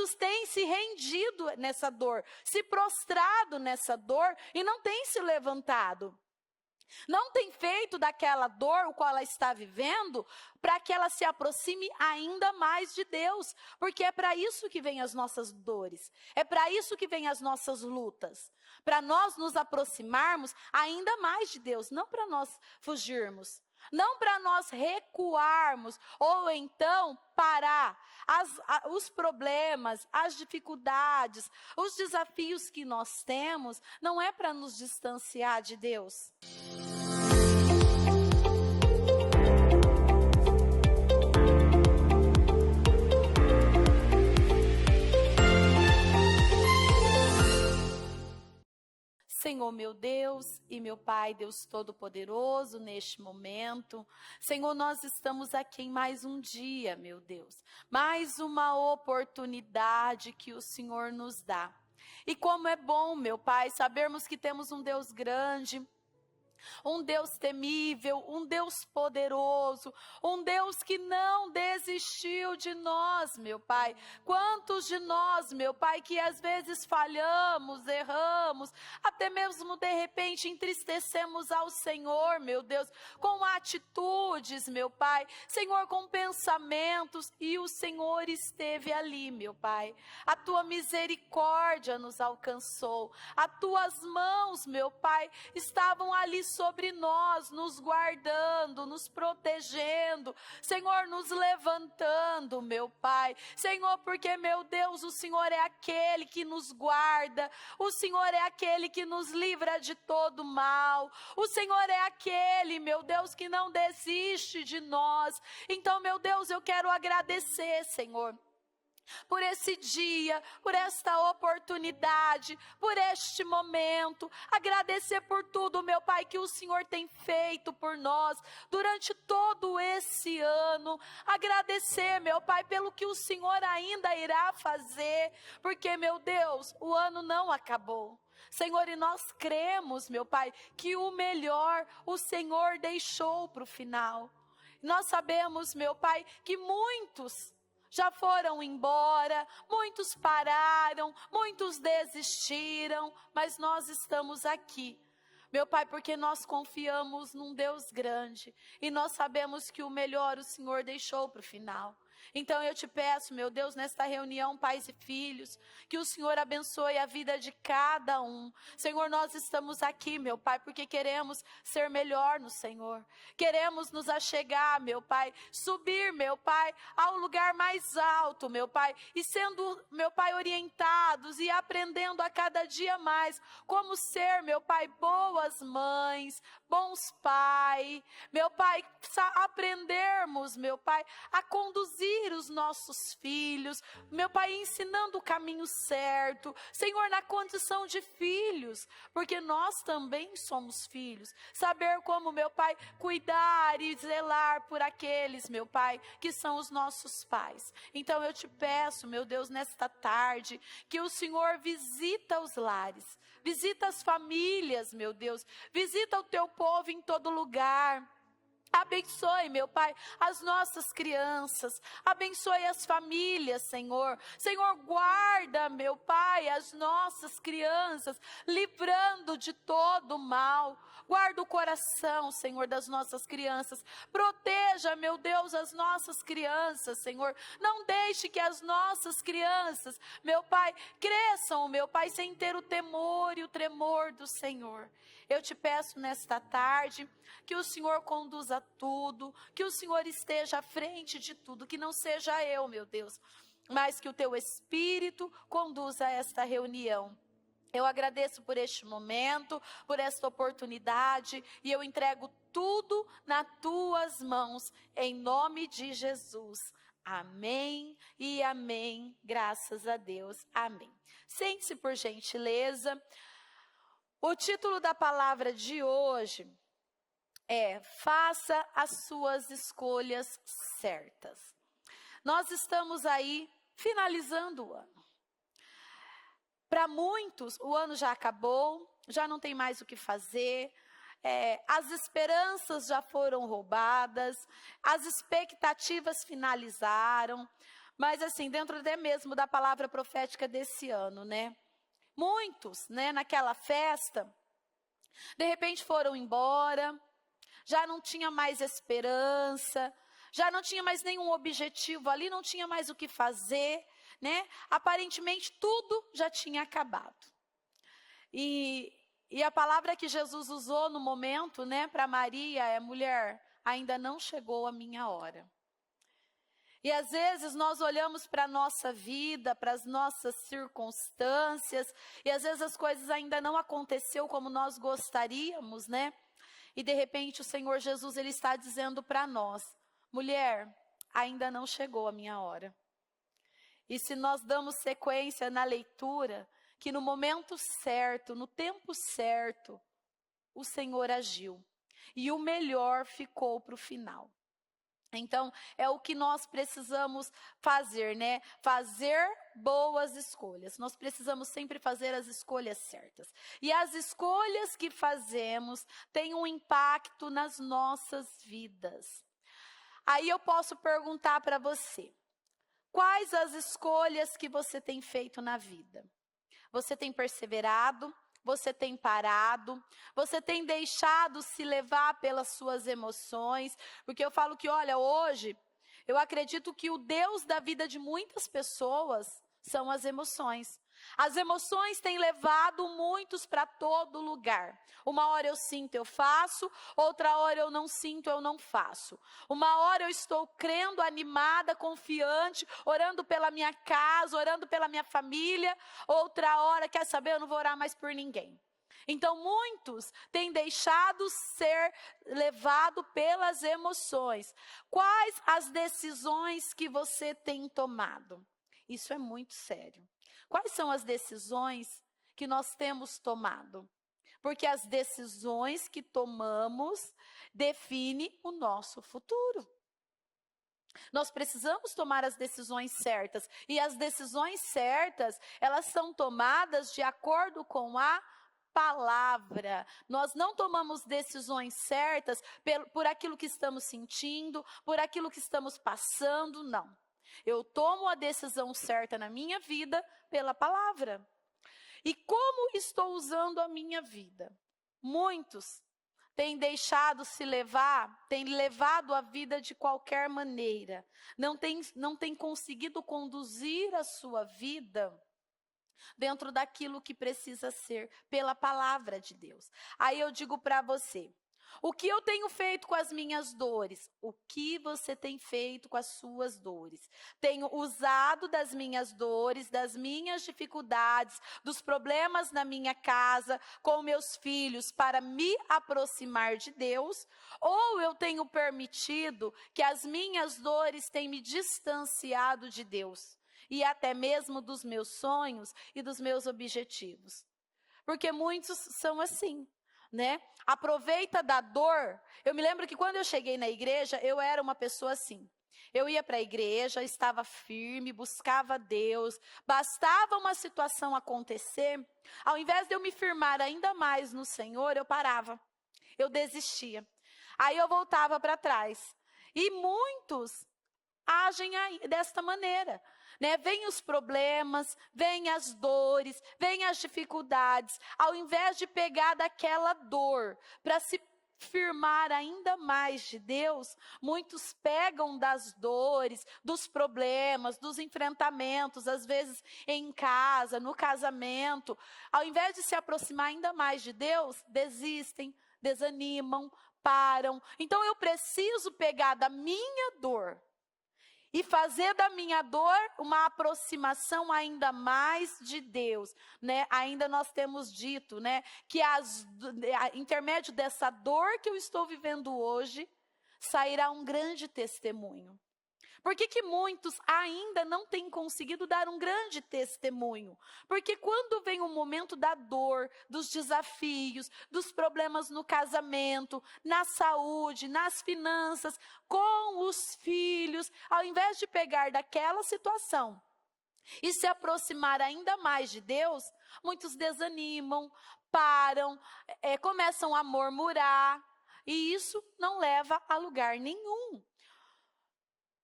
Quantos têm se rendido nessa dor, se prostrado nessa dor e não têm se levantado? Não tem feito daquela dor, o qual ela está vivendo, para que ela se aproxime ainda mais de Deus. Porque é para isso que vêm as nossas dores. É para isso que vêm as nossas lutas. Para nós nos aproximarmos ainda mais de Deus. Não para nós fugirmos. Não para nós recuarmos. Ou então parar. Os problemas, as dificuldades, os desafios que nós temos, não é para nos distanciar de Deus. Senhor, meu Deus e meu Pai, Deus Todo-Poderoso, neste momento, Senhor, nós estamos aqui em mais um dia, meu Deus, mais uma oportunidade que o Senhor nos dá. E como é bom, meu Pai, sabermos que temos um Deus grande, um Deus temível, um Deus poderoso, um Deus que não desistiu de nós, meu Pai. Quantos de nós, meu Pai, que às vezes falhamos, erramos, até mesmo de repente entristecemos ao Senhor, meu Deus, com atitudes, meu Pai, Senhor, com pensamentos, e o Senhor esteve ali, meu Pai. A tua misericórdia nos alcançou, as tuas mãos, meu Pai, estavam ali sobre nós, nos guardando, nos protegendo, Senhor, nos levantando, meu Pai, Senhor, porque, meu Deus, o Senhor é aquele que nos guarda, o Senhor é aquele que nos livra de todo mal, o Senhor é aquele, meu Deus, que não desiste de nós. Então, meu Deus, eu quero agradecer, Senhor, por esse dia, por esta oportunidade, por este momento, agradecer por tudo, meu Pai, que o Senhor tem feito por nós durante todo esse ano, agradecer, meu Pai, pelo que o Senhor ainda irá fazer, porque, meu Deus, o ano não acabou. Senhor, e nós cremos, meu Pai, que o melhor o Senhor deixou para o final. Nós sabemos, meu Pai, que muitos já foram embora, muitos pararam, muitos desistiram, mas nós estamos aqui, meu Pai, porque nós confiamos num Deus grande, e nós sabemos que o melhor o Senhor deixou para o final. Então eu te peço, meu Deus, nesta reunião, pais e filhos, que o Senhor abençoe a vida de cada um. Senhor, nós estamos aqui, meu Pai, porque queremos ser melhor no Senhor. Queremos nos achegar, meu Pai, subir, meu Pai, ao lugar mais alto, meu Pai, e sendo, meu Pai, orientados e aprendendo a cada dia mais como ser, meu Pai, boas mães, bons pais, meu Pai, aprendermos, meu Pai, a conduzir os nossos filhos, meu Pai, ensinando o caminho certo, Senhor, na condição de filhos, porque nós também somos filhos, saber como, meu Pai, cuidar e zelar por aqueles, meu Pai, que são os nossos pais. Então eu te peço, meu Deus, nesta tarde, que o Senhor visita os lares, visita as famílias, meu Deus, visita o teu povo em todo lugar. Abençoe, meu Pai, as nossas crianças, abençoe as famílias, Senhor. Senhor, guarda, meu Pai, as nossas crianças, livrando de todo mal. Guarda o coração, Senhor, das nossas crianças. Proteja, meu Deus, as nossas crianças, Senhor. Não deixe que as nossas crianças, meu Pai, cresçam, meu Pai, sem ter o temor e o tremor do Senhor. Eu te peço nesta tarde que o Senhor conduza tudo, que o Senhor esteja à frente de tudo, que não seja eu, meu Deus, mas que o teu Espírito conduza esta reunião. Eu agradeço por este momento, por esta oportunidade, e eu entrego tudo nas tuas mãos, em nome de Jesus. Amém e amém, graças a Deus, amém. Sente-se por gentileza. O título da palavra de hoje é: faça as suas escolhas certas. Nós estamos aí finalizando o ano. Para muitos, o ano já acabou, já não tem mais o que fazer, as esperanças já foram roubadas, as expectativas finalizaram, Mas assim, dentro até mesmo da palavra profética desse ano, né? Muitos, né, naquela festa, de repente foram embora, já não tinha mais esperança, já não tinha mais nenhum objetivo ali, não tinha mais o que fazer, né? Aparentemente tudo já tinha acabado. E a palavra que Jesus usou no momento, né, para Maria é: mulher, ainda não chegou a minha hora. E às vezes nós olhamos para a nossa vida, para as nossas circunstâncias, e às vezes as coisas ainda não aconteceu como nós gostaríamos, né? E de repente o Senhor Jesus, ele está dizendo para nós: mulher, ainda não chegou a minha hora. E se nós damos sequência na leitura, que no momento certo, no tempo certo, o Senhor agiu. E o melhor ficou para o final. Então, é o que nós precisamos fazer, né? Fazer boas escolhas. Nós precisamos sempre fazer as escolhas certas. E as escolhas que fazemos têm um impacto nas nossas vidas. Aí eu posso perguntar para você: quais as escolhas que você tem feito na vida? Você tem perseverado? Você tem parado? Você tem deixado se levar pelas suas emoções? Porque eu falo que, olha, hoje, eu acredito que o Deus da vida de muitas pessoas são as emoções. As emoções têm levado muitos para todo lugar. Uma hora eu sinto, eu faço. Outra hora eu não sinto, eu não faço. Uma hora eu estou crendo, animada, confiante, orando pela minha casa, orando pela minha família. Outra hora, quer saber, eu não vou orar mais por ninguém. Então, muitos têm deixado ser levado pelas emoções. Quais as decisões que você tem tomado? Isso é muito sério. Quais são as decisões que nós temos tomado? Porque as decisões que tomamos definem o nosso futuro. Nós precisamos tomar as decisões certas. E as decisões certas, elas são tomadas de acordo com a palavra. Nós não tomamos decisões certas por aquilo que estamos sentindo, por aquilo que estamos passando, não. Eu tomo a decisão certa na minha vida pela palavra. E como estou usando a minha vida? Muitos têm deixado se levar, têm levado a vida de qualquer maneira. Não têm conseguido conduzir a sua vida dentro daquilo que precisa ser pela palavra de Deus. Aí eu digo para você: o que eu tenho feito com as minhas dores? O que você tem feito com as suas dores? Tenho usado das minhas dores, das minhas dificuldades, dos problemas na minha casa, com meus filhos, para me aproximar de Deus? Ou eu tenho permitido que as minhas dores tenham me distanciado de Deus? E até mesmo dos meus sonhos e dos meus objetivos? Porque muitos são assim, né? Aproveita da dor. Eu me lembro que quando eu cheguei na igreja, eu era uma pessoa assim. Eu ia para a igreja, estava firme, buscava Deus. Bastava uma situação acontecer, ao invés de eu me firmar ainda mais no Senhor, eu parava. Eu desistia. Aí eu voltava para trás. E muitos agem desta maneira, né? Vêm os problemas, vêm as dores, vêm as dificuldades. Ao invés de pegar daquela dor para se firmar ainda mais de Deus, muitos pegam das dores, dos problemas, dos enfrentamentos, às vezes em casa, no casamento. Ao invés de se aproximar ainda mais de Deus, desistem, desanimam, param. Então eu preciso pegar da minha dor e fazer da minha dor uma aproximação ainda mais de Deus, né? Ainda nós temos dito, né, que intermédio dessa dor que eu estou vivendo hoje, sairá um grande testemunho. Por que muitos ainda não têm conseguido dar um grande testemunho? Porque quando vem o momento da dor, dos desafios, dos problemas no casamento, na saúde, nas finanças, com os filhos, ao invés de pegar daquela situação e se aproximar ainda mais de Deus, muitos desanimam, param, começam a murmurar, e isso não leva a lugar nenhum.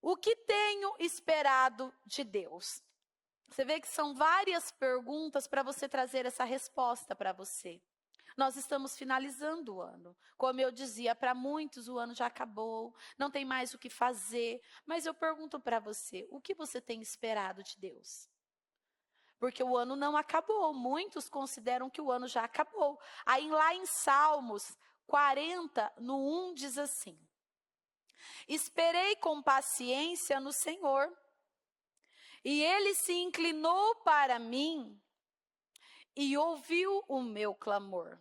O que tenho esperado de Deus? Você vê que são várias perguntas para você trazer essa resposta para você. Nós estamos finalizando o ano. Como eu dizia, para muitos o ano já acabou, não tem mais o que fazer. Mas eu pergunto para você, o que você tem esperado de Deus? Porque o ano não acabou, muitos consideram que o ano já acabou. Aí lá em Salmos 40, no 1, diz assim: esperei com paciência no Senhor, e ele se inclinou para mim e ouviu o meu clamor.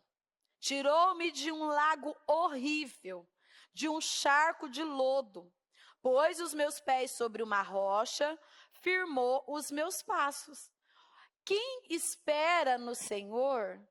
Tirou-me de um lago horrível, de um charco de lodo. Pôs os meus pés sobre uma rocha, firmou os meus passos. Quem espera no Senhor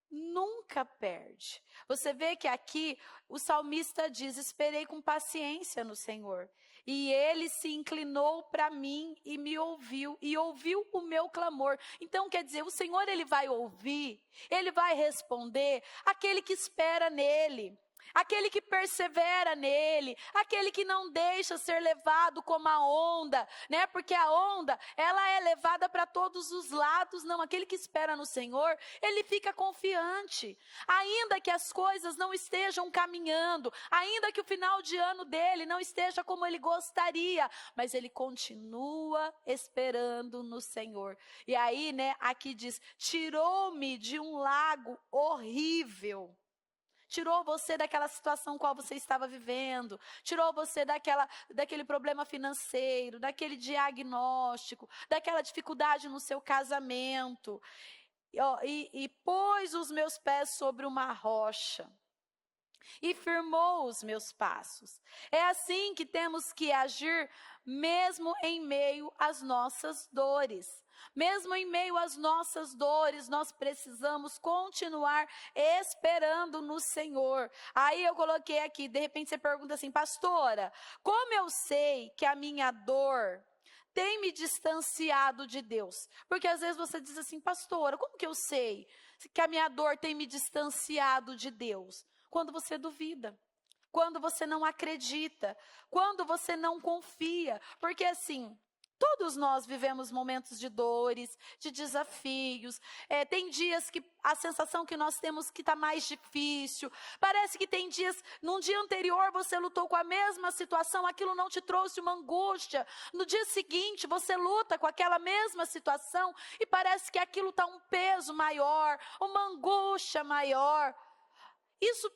nunca perde. Você vê que aqui o salmista diz: esperei com paciência no Senhor. E ele se inclinou para mim e me ouviu, e ouviu o meu clamor. Então quer dizer, o Senhor ele vai ouvir, ele vai responder aquele que espera nele. Aquele que persevera nele, aquele que não deixa ser levado como a onda, né? Porque a onda, ela é levada para todos os lados. Não, aquele que espera no Senhor, ele fica confiante. Ainda que as coisas não estejam caminhando, ainda que o final de ano dele não esteja como ele gostaria, mas ele continua esperando no Senhor. E aí, né, aqui diz: tirou-me de um lago horrível. Tirou você daquela situação qual você estava vivendo, tirou você daquele problema financeiro, daquele diagnóstico, daquela dificuldade no seu casamento, e pôs os meus pés sobre uma rocha e firmou os meus passos. É assim que temos que agir, mesmo em meio às nossas dores. Mesmo em meio às nossas dores, nós precisamos continuar esperando no Senhor. Aí eu coloquei aqui, de repente você pergunta assim: pastora, como eu sei que a minha dor tem me distanciado de Deus? Porque às vezes você diz assim: pastora, como que eu sei que a minha dor tem me distanciado de Deus? Quando você duvida, quando você não acredita, quando você não confia. Porque assim, todos nós vivemos momentos de dores, de desafios. Tem dias que a sensação que nós temos que está mais difícil. Parece que tem dias, num dia anterior você lutou com a mesma situação, aquilo não te trouxe uma angústia. No dia seguinte você luta com aquela mesma situação e parece que aquilo está um peso maior, uma angústia maior. Isso,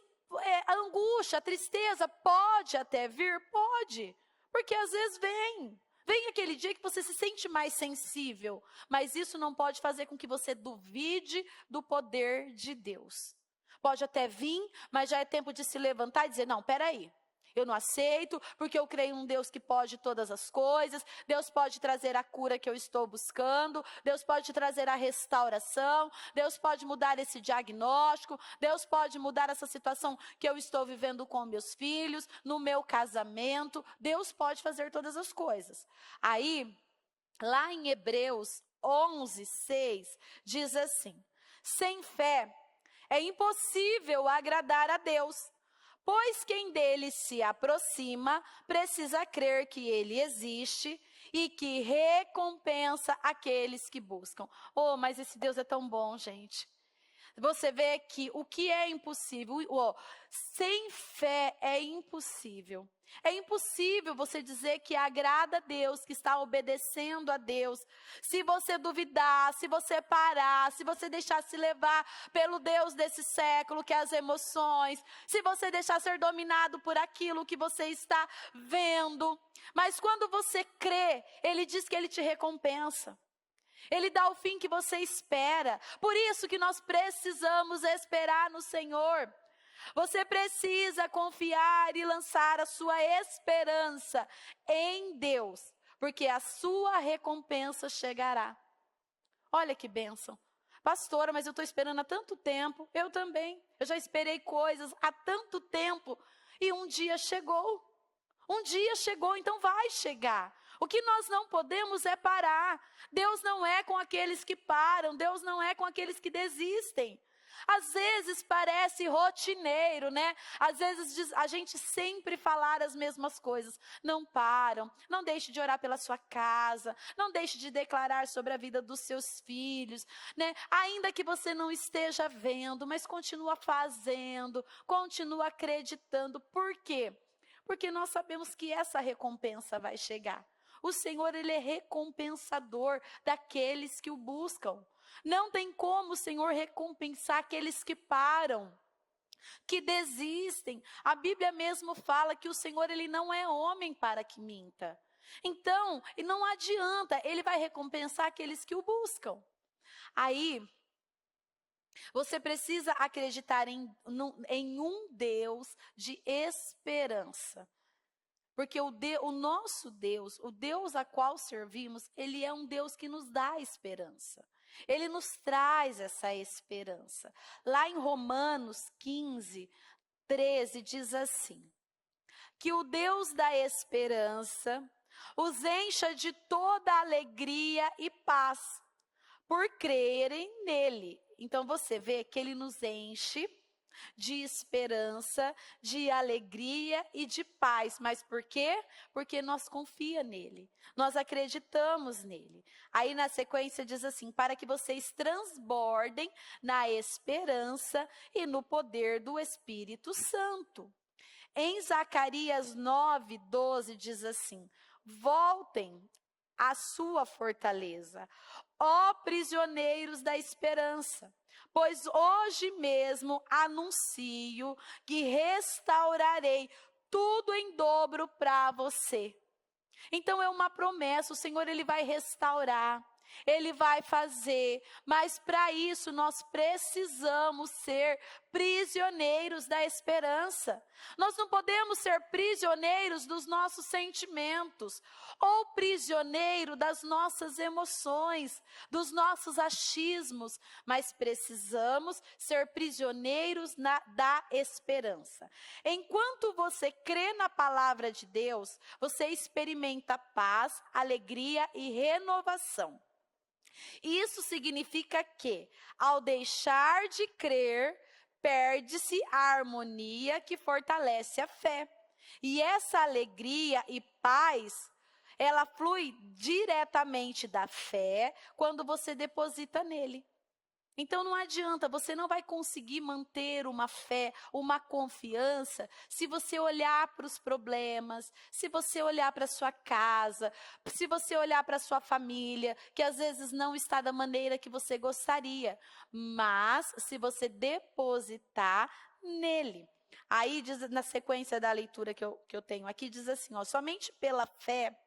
a angústia, a tristeza pode até vir, pode, porque às vezes vem aquele dia que você se sente mais sensível, mas isso não pode fazer com que você duvide do poder de Deus. Pode até vir, mas já é tempo de se levantar e dizer: não, peraí, eu não aceito, porque eu creio em um Deus que pode todas as coisas. Deus pode trazer a cura que eu estou buscando. Deus pode trazer a restauração. Deus pode mudar esse diagnóstico. Deus pode mudar essa situação que eu estou vivendo com meus filhos, no meu casamento. Deus pode fazer todas as coisas. Aí, lá em Hebreus 11:6, diz assim: sem fé é impossível agradar a Deus. Pois quem dele se aproxima precisa crer que ele existe e que recompensa aqueles que buscam. Oh, mas esse Deus é tão bom, gente. Você vê que o que é impossível, sem fé é impossível. É impossível você dizer que agrada a Deus, que está obedecendo a Deus. Se você duvidar, se você parar, se você deixar se levar pelo Deus desse século, que é as emoções, se você deixar ser dominado por aquilo que você está vendo. Mas quando você crê, Ele diz que Ele te recompensa. Ele dá o fim que você espera. Por isso que nós precisamos esperar no Senhor. Você precisa confiar e lançar a sua esperança em Deus, porque a sua recompensa chegará. Olha que bênção. Pastora, mas eu estou esperando há tanto tempo. Eu também. Eu já esperei coisas há tanto tempo. E um dia chegou. Um dia chegou, então vai chegar. O que nós não podemos é parar. Deus não é com aqueles que param. Deus não é com aqueles que desistem. Às vezes parece rotineiro, né? Às vezes a gente sempre falar as mesmas coisas. Não param, não deixe de orar pela sua casa, não deixe de declarar sobre a vida dos seus filhos, né? Ainda que você não esteja vendo, mas continua fazendo, continua acreditando. Por quê? Porque nós sabemos que essa recompensa vai chegar. O Senhor, Ele é recompensador daqueles que o buscam. Não tem como o Senhor recompensar aqueles que param, que desistem. A Bíblia mesmo fala que o Senhor, Ele não é homem para que minta. Então, e não adianta, Ele vai recompensar aqueles que o buscam. Aí, você precisa acreditar em um Deus de esperança. Porque o nosso Deus, o Deus a qual servimos, Ele é um Deus que nos dá esperança. Ele nos traz essa esperança. Lá em Romanos 15, 13, diz assim: que o Deus da esperança os encha de toda alegria e paz, por crerem nele. Então você vê que Ele nos enche de esperança, de alegria e de paz. Mas por quê? Porque nós confiamos nele, nós acreditamos nele. Aí na sequência diz assim: para que vocês transbordem na esperança e no poder do Espírito Santo. Em Zacarias 9, 12 diz assim: voltem à sua fortaleza, ó prisioneiros da esperança. Pois hoje mesmo anuncio que restaurarei tudo em dobro para você. Então é uma promessa, o Senhor, Ele vai restaurar, Ele vai fazer, mas para isso nós precisamos ser prisioneiros da esperança. Nós não podemos ser prisioneiros dos nossos sentimentos, ou prisioneiro das nossas emoções, dos nossos achismos, mas precisamos ser prisioneiros da esperança. Enquanto você crê na palavra de Deus, você experimenta paz, alegria e renovação. Isso significa que, ao deixar de crer, perde-se a harmonia que fortalece a fé. E essa alegria e paz, ela flui diretamente da fé quando você deposita nele. Então não adianta, você não vai conseguir manter uma fé, uma confiança, se você olhar para os problemas, se você olhar para a sua casa, se você olhar para a sua família, que às vezes não está da maneira que você gostaria, mas se você depositar nele. Aí diz, na sequência da leitura que eu tenho aqui, diz assim, ó: somente pela fé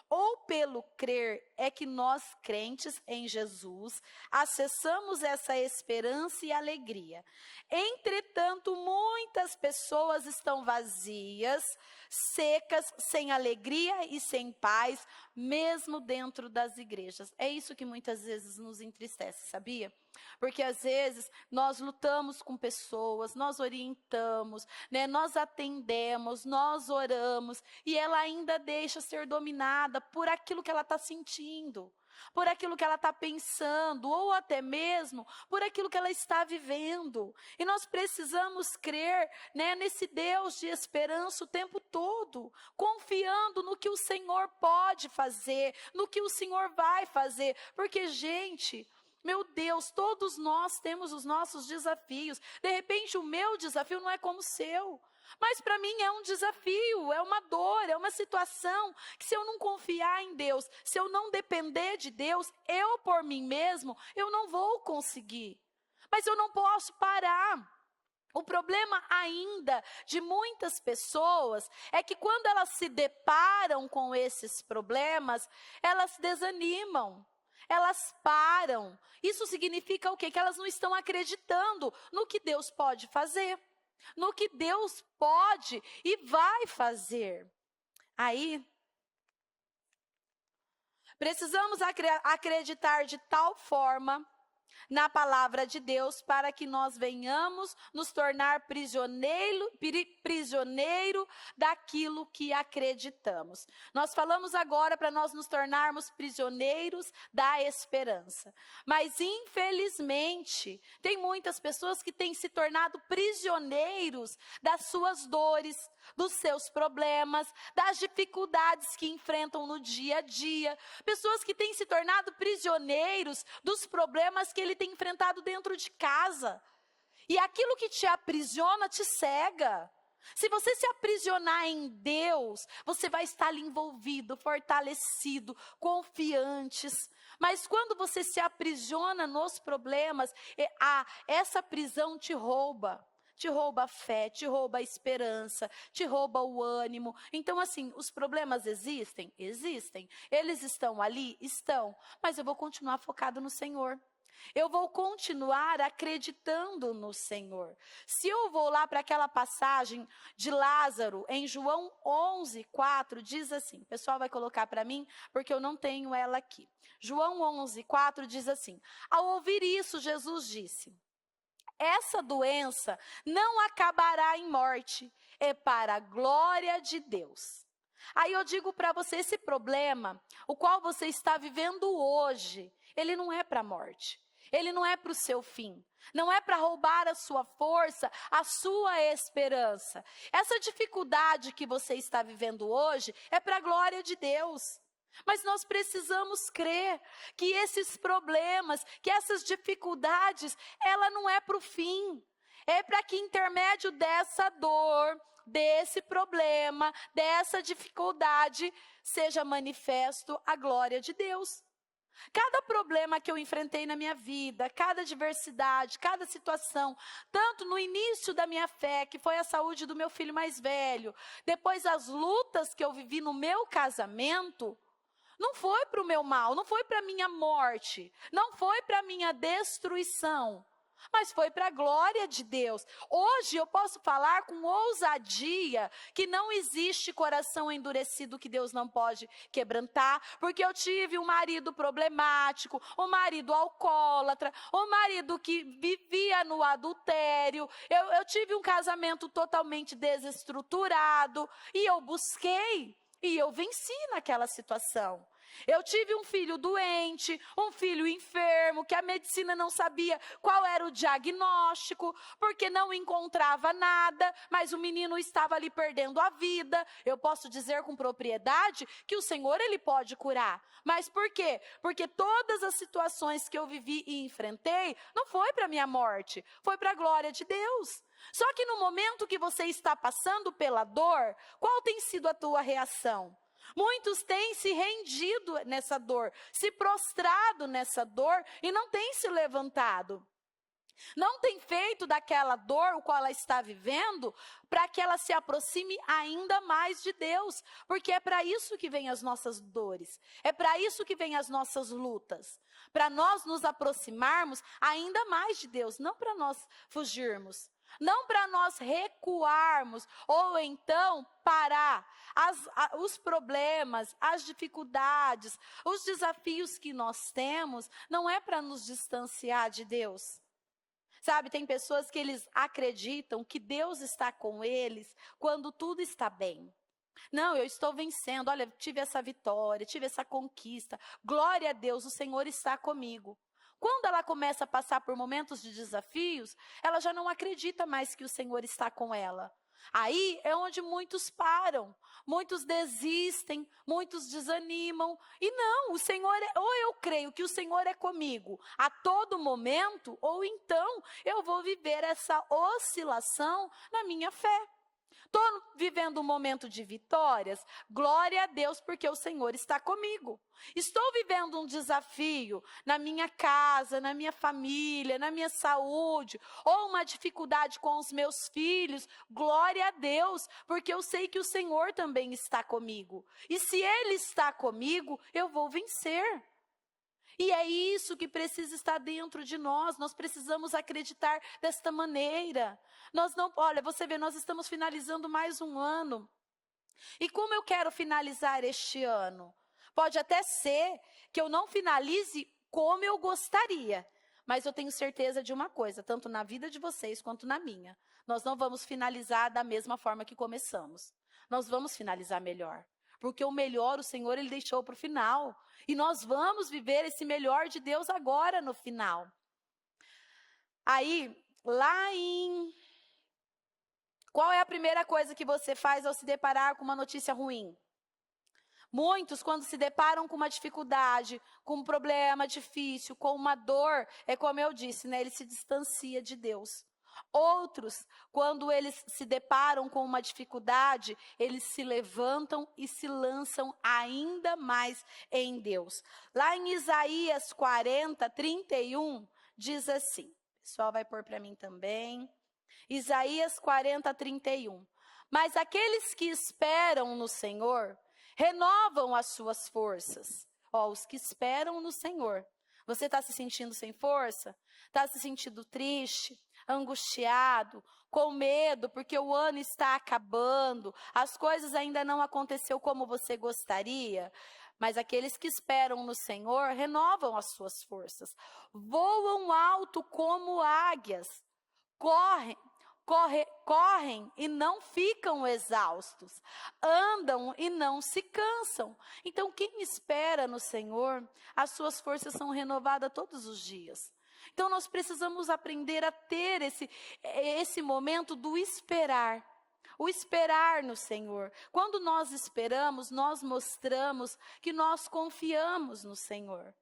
ou pelo crer é que nós, crentes em Jesus, acessamos essa esperança e alegria. Entretanto, muitas pessoas estão vazias, secas, sem alegria e sem paz, mesmo dentro das igrejas. É isso que muitas vezes nos entristece, sabia? Porque às vezes nós lutamos com pessoas, nós orientamos, né? Nós atendemos, nós oramos, e ela ainda deixa ser dominada por aquilo que ela está sentindo, por aquilo que ela está pensando, ou até mesmo por aquilo que ela está vivendo. E nós precisamos crer, né, nesse Deus de esperança o tempo todo, confiando no que o Senhor pode fazer, no que o Senhor vai fazer. Porque, gente, meu Deus, todos nós temos os nossos desafios. De repente, o meu desafio não é como o seu. Mas para mim é um desafio, é uma dor, é uma situação que, se eu não confiar em Deus, se eu não depender de Deus, eu por mim mesmo, eu não vou conseguir. Mas eu não posso parar. O problema ainda de muitas pessoas é que quando elas se deparam com esses problemas, elas desanimam. Elas param. Isso significa o quê? Que elas não estão acreditando no que Deus pode fazer, no que Deus pode e vai fazer. Aí, precisamos acreditar de tal forma na palavra de Deus para que nós venhamos nos tornar prisioneiro daquilo que acreditamos. Nós falamos agora para nós nos tornarmos prisioneiros da esperança. Mas, infelizmente, tem muitas pessoas que têm se tornado prisioneiros das suas dores, dos seus problemas, das dificuldades que enfrentam no dia a dia. Pessoas que têm se tornado prisioneiros dos problemas que ele tem enfrentado dentro de casa. E aquilo que te aprisiona te cega. Se você se aprisionar em Deus, você vai estar ali envolvido, fortalecido, confiantes. Mas quando você se aprisiona nos problemas, essa prisão te rouba. Te rouba a fé, te rouba a esperança, te rouba o ânimo. Então, assim, os problemas existem? Existem. Eles estão ali? Estão. Mas eu vou continuar focado no Senhor. Eu vou continuar acreditando no Senhor. Se eu vou lá para aquela passagem de Lázaro, em João 11:4, diz assim, o pessoal vai colocar para mim, porque eu não tenho ela aqui. João 11:4 diz assim, ao ouvir isso, Jesus disse, essa doença não acabará em morte, é para a glória de Deus. Aí eu digo para você, esse problema, o qual você está vivendo hoje, ele não é para a morte. Ele não é para o seu fim. Não é para roubar a sua força, a sua esperança. Essa dificuldade que você está vivendo hoje é para a glória de Deus. Mas nós precisamos crer que esses problemas, que essas dificuldades, ela não é para o fim. É para que intermédio dessa dor, desse problema, dessa dificuldade, seja manifesto a glória de Deus. Cada problema que eu enfrentei na minha vida, cada adversidade, cada situação, tanto no início da minha fé, que foi a saúde do meu filho mais velho, depois as lutas que eu vivi no meu casamento, não foi para o meu mal, não foi para a minha morte, não foi para a minha destruição, mas foi para a glória de Deus. Hoje eu posso falar com ousadia que não existe coração endurecido que Deus não pode quebrantar, porque eu tive um marido problemático, um marido alcoólatra, um marido que vivia no adultério, eu tive um casamento totalmente desestruturado, e eu busquei, e eu venci naquela situação. Eu tive um filho doente, um filho enfermo, que a medicina não sabia qual era o diagnóstico, porque não encontrava nada, mas o menino estava ali perdendo a vida. Eu posso dizer com propriedade que o Senhor, Ele pode curar. Mas por quê? Porque todas as situações que eu vivi e enfrentei, não foi para a minha morte, foi para a glória de Deus. Só que no momento que você está passando pela dor, qual tem sido a tua reação? Muitos têm se rendido nessa dor, se prostrado nessa dor e não têm se levantado. Não tem feito daquela dor, o qual ela está vivendo, para que ela se aproxime ainda mais de Deus. Porque é para isso que vêm as nossas dores, é para isso que vêm as nossas lutas. Para nós nos aproximarmos ainda mais de Deus, não para nós fugirmos. Não para nós recuarmos, ou então parar. Os problemas, as dificuldades, os desafios que nós temos, não é para nos distanciar de Deus. Sabe, tem pessoas que eles acreditam que Deus está com eles quando tudo está bem. Não, eu estou vencendo, olha, tive essa vitória, tive essa conquista. Glória a Deus, o Senhor está comigo. Quando ela começa a passar por momentos de desafios, ela já não acredita mais que o Senhor está com ela. Aí é onde muitos param, muitos desistem, muitos desanimam. E não, o Senhor ou eu creio que o Senhor é comigo a todo momento, ou então eu vou viver essa oscilação na minha fé. Estou vivendo um momento de vitórias, glória a Deus, porque o Senhor está comigo. Estou vivendo um desafio na minha casa, na minha família, na minha saúde, ou uma dificuldade com os meus filhos, glória a Deus, porque eu sei que o Senhor também está comigo. E se Ele está comigo, eu vou vencer. E é isso que precisa estar dentro de nós, nós precisamos acreditar desta maneira. Olha, você vê, nós estamos finalizando mais um ano. E como eu quero finalizar este ano? Pode até ser que eu não finalize como eu gostaria, Mas eu tenho certeza de uma coisa, tanto na vida de vocês quanto na minha. Nós não vamos finalizar da mesma forma que começamos. Nós vamos finalizar melhor. Porque o melhor, o Senhor, Ele deixou para o final. E nós vamos viver esse melhor de Deus agora no final. Aí, qual é a primeira coisa que você faz ao se deparar com uma notícia ruim? Muitos, quando se deparam com uma dificuldade, com um problema difícil, com uma dor, é como eu disse, né? Ele se distancia de Deus. Outros, quando eles se deparam com uma dificuldade, eles se levantam e se lançam ainda mais em Deus. Lá em Isaías 40, 31, diz assim. O pessoal vai pôr para mim também. Isaías 40, 31. Mas aqueles que esperam no Senhor renovam as suas forças. Os que esperam no Senhor. Você está se sentindo sem força? Está se sentindo triste, angustiado, com medo, porque o ano está acabando, as coisas ainda não aconteceram como você gostaria? Mas aqueles que esperam no Senhor renovam as suas forças. Voam alto como águias, correm e não ficam exaustos, andam e não se cansam. Então, quem espera no Senhor, as suas forças são renovadas todos os dias. Então, nós precisamos aprender a ter esse momento do esperar. O esperar no Senhor. Quando nós esperamos, nós mostramos que nós confiamos no Senhor.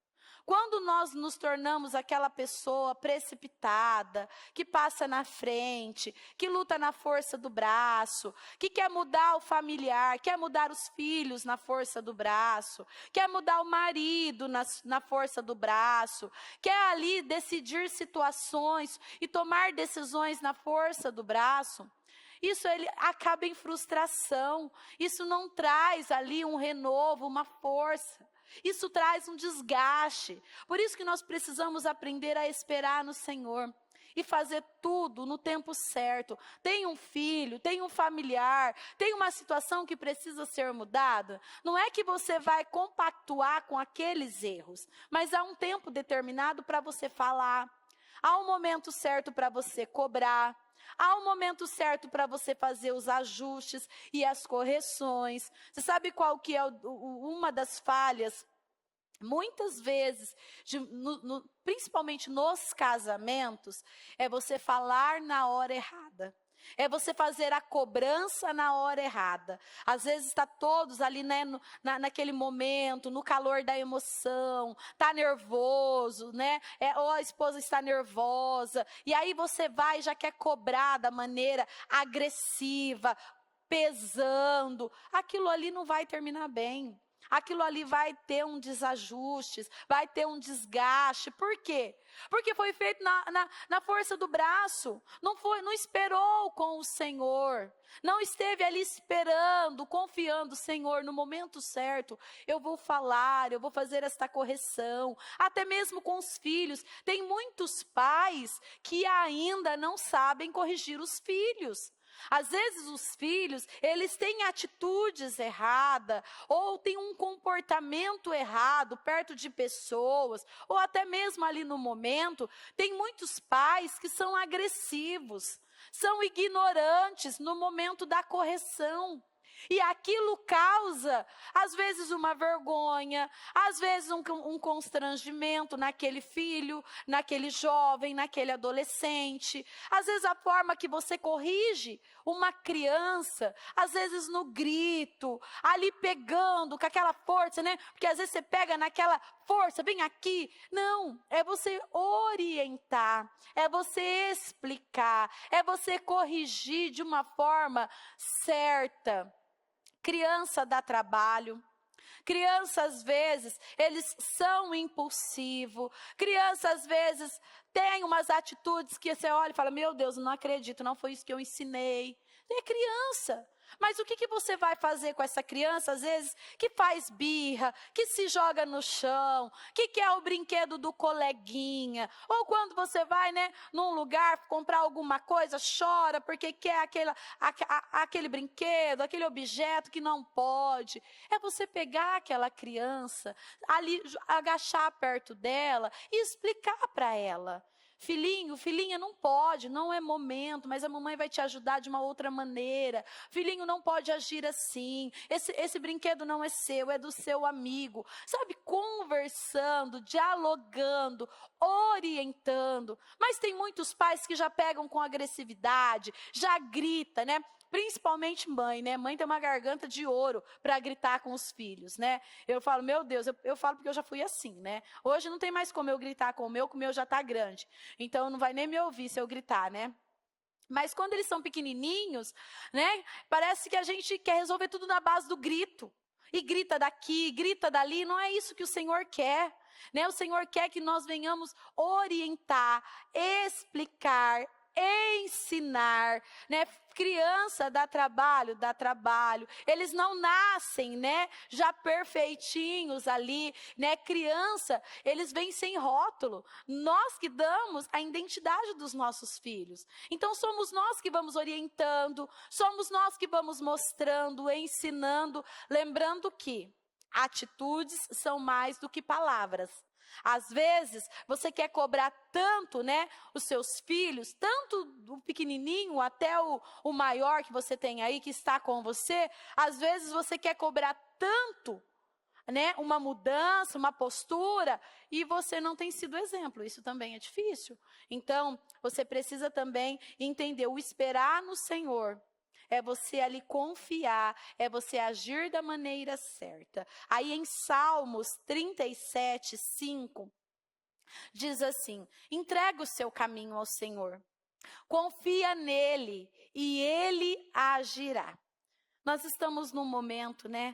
Quando nós nos tornamos aquela pessoa precipitada, que passa na frente, que luta na força do braço, que quer mudar o familiar, quer mudar os filhos na força do braço, quer mudar o marido na força do braço, quer ali decidir situações e tomar decisões na força do braço, isso ele acaba em frustração, isso não traz ali um renovo, uma força. Isso traz um desgaste. Por isso que nós precisamos aprender a esperar no Senhor e fazer tudo no tempo certo. Tem um filho, tem um familiar, tem uma situação que precisa ser mudada. Não é que você vai compactuar com aqueles erros, mas há um tempo determinado para você falar. Há um momento certo para você cobrar. Há um momento certo para você fazer os ajustes e as correções. Você sabe qual que é uma das falhas? Muitas vezes, principalmente nos casamentos, é você falar na hora errada. É você fazer a cobrança na hora errada. Às vezes está todos ali, né, naquele momento, no calor da emoção, está nervoso, né? Ou a esposa está nervosa. E aí você vai e já quer cobrar da maneira agressiva, pesando. Aquilo ali não vai terminar bem. Aquilo ali vai ter um desajuste, vai ter um desgaste. Por quê? Porque foi feito na força do braço. Não esperou com o Senhor. Não esteve ali esperando, confiando, Senhor, no momento certo, eu vou falar, eu vou fazer esta correção. Até mesmo com os filhos. Tem muitos pais que ainda não sabem corrigir os filhos. Às vezes os filhos, eles têm atitudes erradas, ou têm um comportamento errado perto de pessoas, ou até mesmo ali no momento, tem muitos pais que são agressivos, são ignorantes no momento da correção. E aquilo causa, às vezes, uma vergonha, às vezes um constrangimento naquele filho, naquele jovem, naquele adolescente. Às vezes a forma que você corrige uma criança, às vezes no grito, ali pegando com aquela força, né? Porque às vezes você pega naquela força, bem aqui. Não, é você orientar, é você explicar, é você corrigir de uma forma certa. Criança dá trabalho. Criança, às vezes, eles são impulsivos. Criança, às vezes, tem umas atitudes que você olha e fala, meu Deus, não acredito, não foi isso que eu ensinei. É criança. Mas o que você vai fazer com essa criança, às vezes, que faz birra, que se joga no chão, que quer o brinquedo do coleguinha, ou quando você vai, né, num lugar comprar alguma coisa, chora porque quer aquele brinquedo, aquele objeto que não pode. É você pegar aquela criança, ali, agachar perto dela e explicar para ela. Filhinho, filhinha, não pode, não é momento, mas a mamãe vai te ajudar de uma outra maneira. Filhinho, não pode agir assim. Esse brinquedo não é seu, é do seu amigo. Sabe, conversando, dialogando, orientando. Mas tem muitos pais que já pegam com agressividade, já grita, né? Principalmente mãe, né? Mãe tem uma garganta de ouro para gritar com os filhos, né? Eu falo, meu Deus, eu falo porque eu já fui assim, né? Hoje não tem mais como eu gritar com o meu já tá grande. Então não vai nem me ouvir se eu gritar, né? Mas quando eles são pequenininhos, né? Parece que a gente quer resolver tudo na base do grito. E grita daqui, grita dali, não é isso que o Senhor quer. Né? O Senhor quer que nós venhamos orientar, explicar, ensinar, né? Criança dá trabalho. Eles não nascem, né, já perfeitinhos ali, né? Criança, eles vêm sem rótulo. Nós que damos a identidade dos nossos filhos. Então somos nós que vamos orientando, somos nós que vamos mostrando, ensinando, lembrando que atitudes são mais do que palavras. Às vezes, você quer cobrar tanto, né, os seus filhos, tanto do pequenininho até o maior que você tem aí, que está com você. Às vezes, você quer cobrar tanto, né, uma mudança, uma postura, e você não tem sido exemplo. Isso também é difícil. Então, você precisa também entender o esperar no Senhor. É você ali confiar, é você agir da maneira certa. Aí em Salmos 37, 5, diz assim: entrega o seu caminho ao Senhor, confia nele e ele agirá. Nós estamos num momento, né?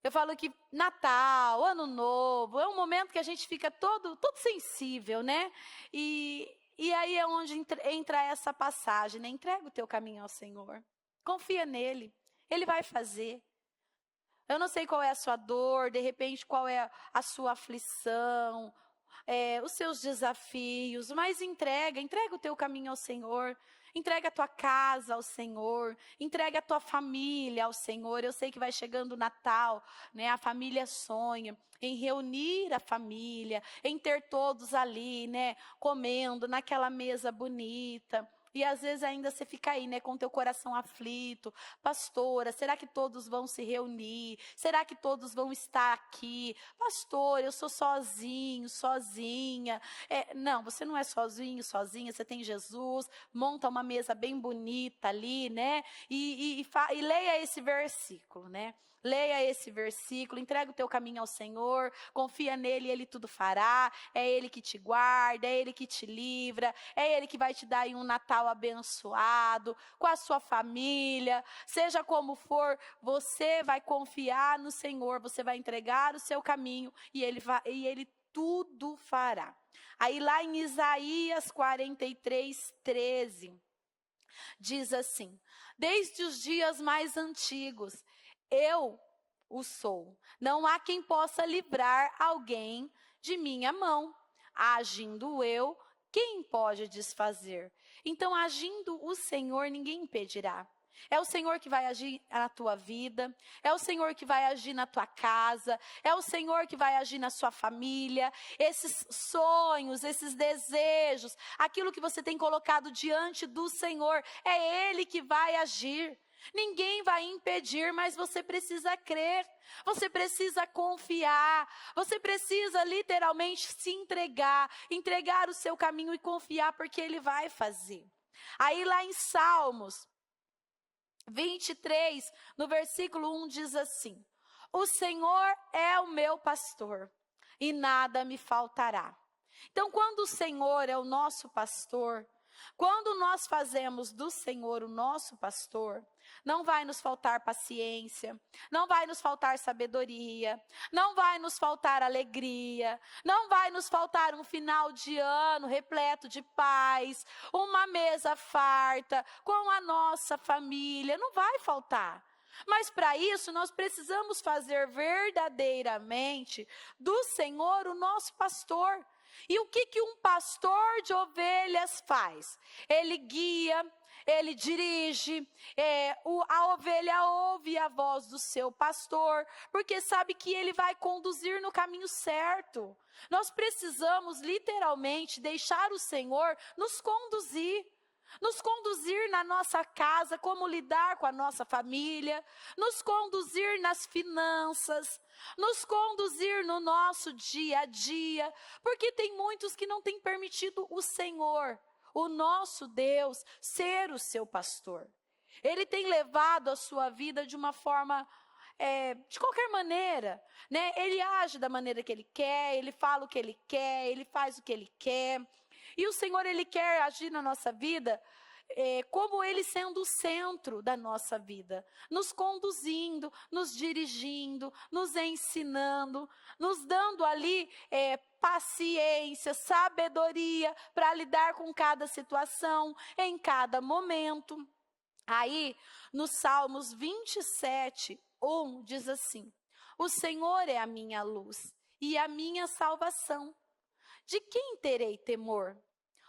Eu falo que Natal, Ano Novo, é um momento que a gente fica todo sensível, né? E aí é onde entra essa passagem, né? Entrega o teu caminho ao Senhor. Confia nele, ele vai fazer. Eu não sei qual é a sua dor, de repente qual é a sua aflição, os seus desafios, mas entrega o teu caminho ao Senhor. Entrega a tua casa ao Senhor, entrega a tua família ao Senhor. Eu sei que vai chegando o Natal, né? A família sonha em reunir a família, em ter todos ali, né? Comendo naquela mesa bonita. E às vezes ainda você fica aí, né, com teu coração aflito. Pastora, será que todos vão se reunir? Será que todos vão estar aqui? Pastor, eu sou sozinho, sozinha. Não, você não é sozinho, sozinha, você tem Jesus. Monta uma mesa bem bonita ali, né? E leia esse versículo, né? Leia esse versículo, entrega o teu caminho ao Senhor, confia nele e ele tudo fará. É ele que te guarda, é ele que te livra, é ele que vai te dar aí um Natal abençoado, com a sua família. Seja como for, você vai confiar no Senhor, você vai entregar o seu caminho e ele tudo fará. Aí lá em Isaías 43, 13, diz assim: desde os dias mais antigos, eu o sou. Não há quem possa livrar alguém de minha mão. Agindo eu, quem pode desfazer? Então, agindo o Senhor, ninguém impedirá. É o Senhor que vai agir na tua vida, é o Senhor que vai agir na tua casa, é o Senhor que vai agir na sua família. Esses sonhos, esses desejos, aquilo que você tem colocado diante do Senhor, é Ele que vai agir. Ninguém vai impedir, mas você precisa crer, você precisa confiar, você precisa literalmente se entregar o seu caminho e confiar, porque Ele vai fazer. Aí lá em Salmos 23, no versículo 1 diz assim: o Senhor é o meu pastor e nada me faltará. Então, quando o Senhor é o nosso pastor, Quando nós fazemos do Senhor o nosso pastor, não vai nos faltar paciência, não vai nos faltar sabedoria, não vai nos faltar alegria, não vai nos faltar um final de ano repleto de paz, uma mesa farta com a nossa família, não vai faltar. Mas para isso nós precisamos fazer verdadeiramente do Senhor o nosso pastor. E o que um pastor de ovelhas faz? Ele guia, ele dirige, a ovelha ouve a voz do seu pastor, porque sabe que ele vai conduzir no caminho certo. Nós precisamos literalmente deixar o Senhor nos conduzir na nossa casa, como lidar com a nossa família, nos conduzir nas finanças, nos conduzir no nosso dia a dia, porque tem muitos que não têm permitido o Senhor, o nosso Deus, ser o seu pastor. Ele tem levado a sua vida de uma forma, de qualquer maneira, né? Ele age da maneira que ele quer, ele fala o que ele quer, ele faz o que ele quer. E o Senhor, ele quer agir na nossa vida como ele sendo o centro da nossa vida, nos conduzindo, nos dirigindo, nos ensinando, nos dando ali paciência, sabedoria para lidar com cada situação, em cada momento. Aí, no Salmos 27, 1, diz assim: o Senhor é a minha luz e a minha salvação. De quem terei temor?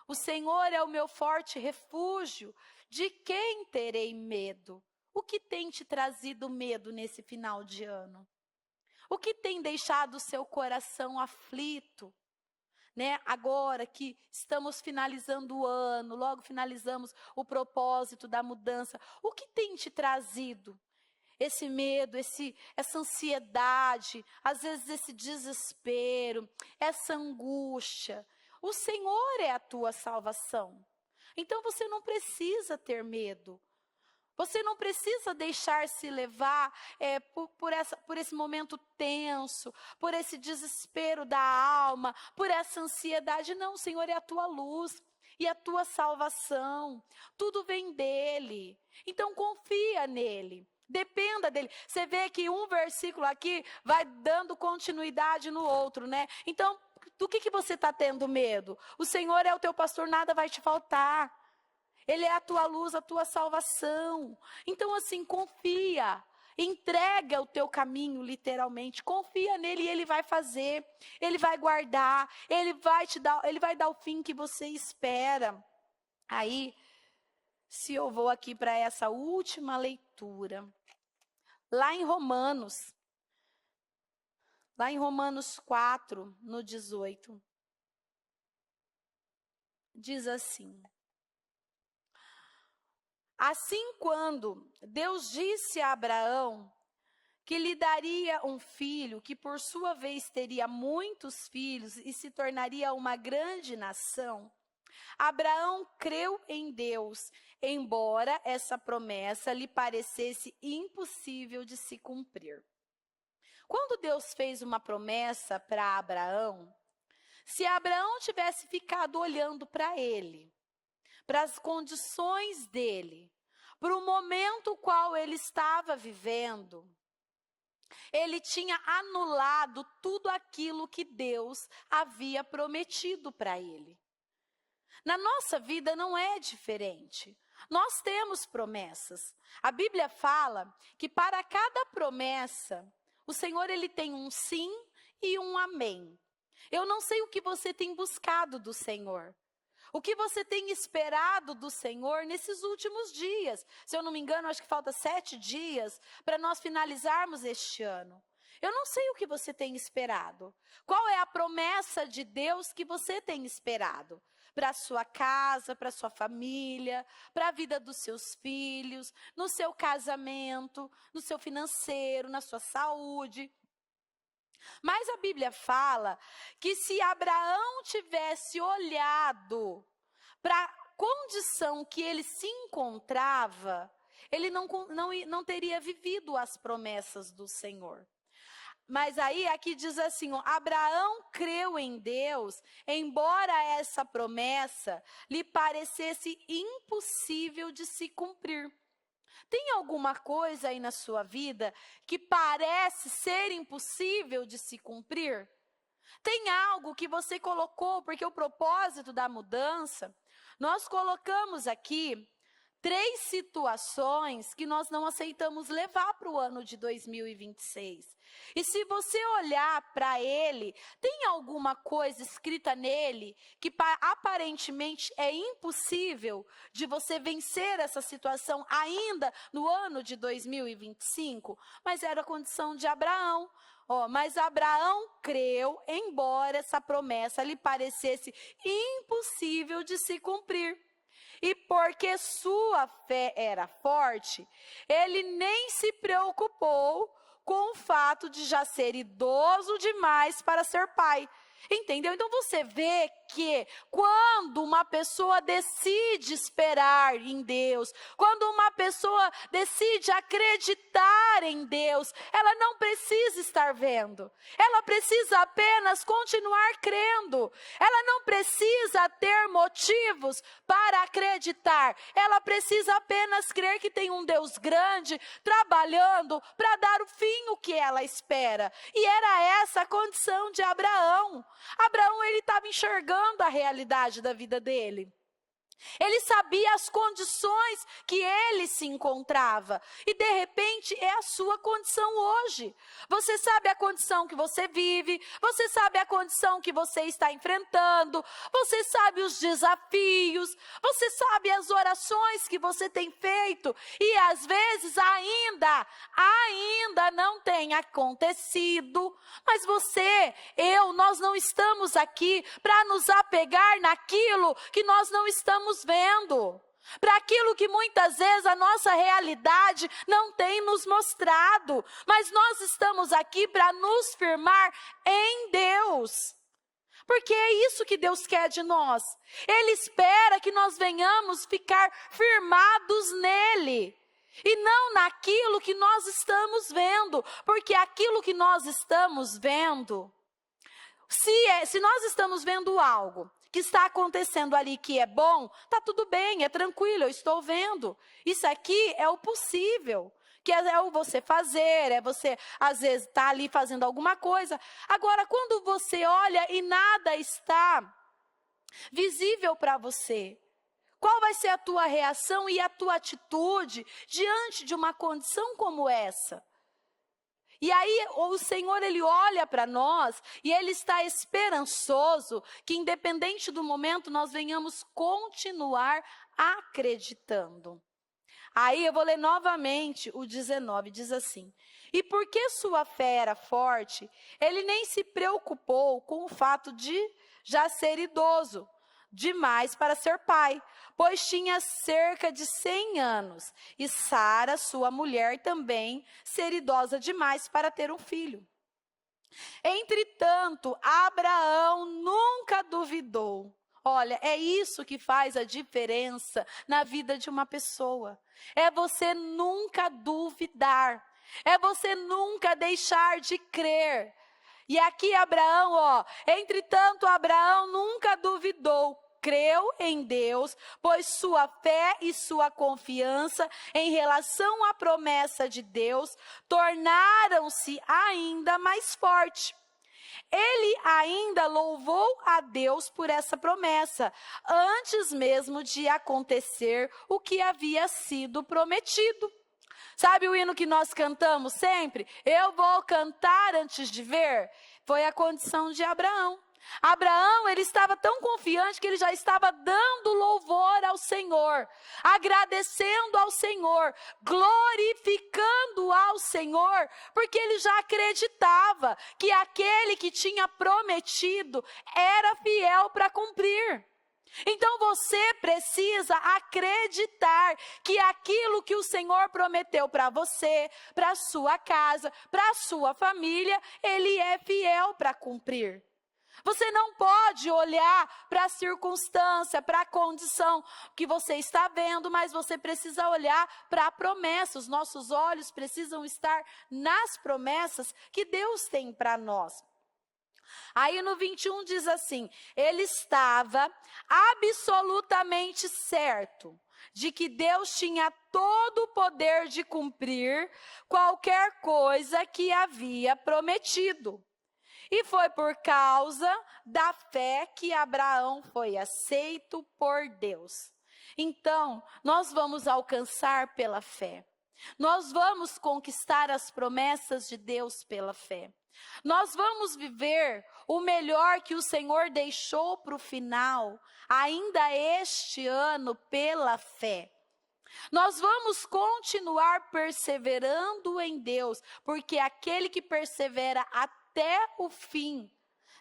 O Senhor é o meu forte refúgio. De quem terei medo? O que tem te trazido medo nesse final de ano? O que tem deixado o seu coração aflito? Né? Agora que estamos finalizando o ano, logo finalizamos o propósito da mudança. O que tem te trazido? Esse medo, essa ansiedade, às vezes esse desespero, essa angústia. O Senhor é a tua salvação. Então você não precisa ter medo. Você não precisa deixar-se levar por esse momento tenso, por esse desespero da alma, por essa ansiedade. Não, o Senhor é a tua luz e a tua salvação. Tudo vem dele. Então confia nele. Dependa dele. Você vê que um versículo aqui vai dando continuidade no outro, né? Então, do que você está tendo medo? O Senhor é o teu pastor, nada vai te faltar. Ele é a tua luz, a tua salvação. Então, assim, confia. Entrega o teu caminho, literalmente. Confia nele e ele vai fazer. Ele vai guardar. Ele vai dar o fim que você espera. Aí, se eu vou aqui para essa última leitura, lá em Romanos 4, no 18, diz assim: assim, quando Deus disse a Abraão que lhe daria um filho, que por sua vez teria muitos filhos e se tornaria uma grande nação, Abraão creu em Deus, embora essa promessa lhe parecesse impossível de se cumprir. Quando Deus fez uma promessa para Abraão, se Abraão tivesse ficado olhando para ele, para as condições dele, para o momento qual ele estava vivendo, ele tinha anulado tudo aquilo que Deus havia prometido para ele. Na nossa vida não é diferente. Nós temos promessas. A Bíblia fala que para cada promessa, o Senhor ele tem um sim e um amém. Eu não sei o que você tem buscado do Senhor. O que você tem esperado do Senhor nesses últimos dias? Se eu não me engano, acho que falta 7 dias para nós finalizarmos este ano. Eu não sei o que você tem esperado. Qual é a promessa de Deus que você tem esperado? Para a sua casa, para a sua família, para a vida dos seus filhos, no seu casamento, no seu financeiro, na sua saúde. Mas a Bíblia fala que se Abraão tivesse olhado para a condição que ele se encontrava, ele não teria vivido as promessas do Senhor. Mas aí aqui diz assim, ó, Abraão creu em Deus, embora essa promessa lhe parecesse impossível de se cumprir. Tem alguma coisa aí na sua vida que parece ser impossível de se cumprir? Tem algo que você colocou, porque o propósito da mudança, nós colocamos aqui 3 situações que nós não aceitamos levar para o ano de 2026. E se você olhar para ele, tem alguma coisa escrita nele que aparentemente é impossível de você vencer essa situação ainda no ano de 2025? Mas era a condição de Abraão. Mas Abraão creu, embora essa promessa lhe parecesse impossível de se cumprir. E porque sua fé era forte, ele nem se preocupou com o fato de já ser idoso demais para ser pai. Entendeu? Então você vê que quando uma pessoa decide esperar em Deus, quando uma pessoa decide acreditar em Deus, ela não precisa estar vendo. Ela precisa apenas continuar crendo. Ela não precisa ter motivos para acreditar. Ela precisa apenas crer que tem um Deus grande trabalhando para dar o fim o que ela espera. E era essa a condição de Abraão. Abraão, ele estava enxergando a realidade da vida dele. Ele sabia as condições que ele se encontrava. E de repente é a sua condição hoje. Você sabe a condição que você vive. Você sabe a condição que você está enfrentando. Você sabe os desafios. Você sabe as orações que você tem feito. E às vezes ainda não tem acontecido. Mas nós não estamos aqui para nos apegar naquilo que nós não estamos vendo, para aquilo que muitas vezes a nossa realidade não tem nos mostrado, mas nós estamos aqui para nos firmar em Deus, porque é isso que Deus quer de nós. Ele espera que nós venhamos ficar firmados nele, e não naquilo que nós estamos vendo, porque aquilo que nós estamos vendo, se nós estamos vendo algo que está acontecendo ali que é bom, tá tudo bem, é tranquilo, eu estou vendo. Isso aqui é o possível, que é o você fazer, é você, às vezes, tá ali fazendo alguma coisa. Agora, quando você olha e nada está visível para você, qual vai ser a tua reação e a tua atitude diante de uma condição como essa? E aí o Senhor, ele olha para nós e ele está esperançoso que independente do momento nós venhamos continuar acreditando. Aí eu vou ler novamente o 19, diz assim: e porque sua fé era forte, ele nem se preocupou com o fato de já ser idoso demais para ser pai, pois tinha cerca de 100 anos, e Sara, sua mulher, também ser idosa demais para ter um filho. Entretanto, Abraão nunca duvidou. Olha, é isso que faz a diferença na vida de uma pessoa. É você nunca duvidar. É você nunca deixar de crer. E aqui Abraão, entretanto, Abraão nunca duvidou. Creu em Deus, pois sua fé e sua confiança em relação à promessa de Deus tornaram-se ainda mais fortes. Ele ainda louvou a Deus por essa promessa, antes mesmo de acontecer o que havia sido prometido. Sabe o hino que nós cantamos sempre? Eu vou cantar antes de ver. Foi a condição de Abraão. Abraão, ele estava tão confiante que ele já estava dando louvor ao Senhor, agradecendo ao Senhor, glorificando ao Senhor, porque ele já acreditava que aquele que tinha prometido era fiel para cumprir. Então você precisa acreditar que aquilo que o Senhor prometeu para você, para a sua casa, para a sua família, Ele é fiel para cumprir. Você não pode olhar para a circunstância, para a condição que você está vendo, mas você precisa olhar para a promessa. Os nossos olhos precisam estar nas promessas que Deus tem para nós. Aí no 21 diz assim: ele estava absolutamente certo de que Deus tinha todo o poder de cumprir qualquer coisa que havia prometido. E foi por causa da fé que Abraão foi aceito por Deus. Então, nós vamos alcançar pela fé. Nós vamos conquistar as promessas de Deus pela fé. Nós vamos viver o melhor que o Senhor deixou para o final, ainda este ano, pela fé. Nós vamos continuar perseverando em Deus, porque aquele que persevera até o fim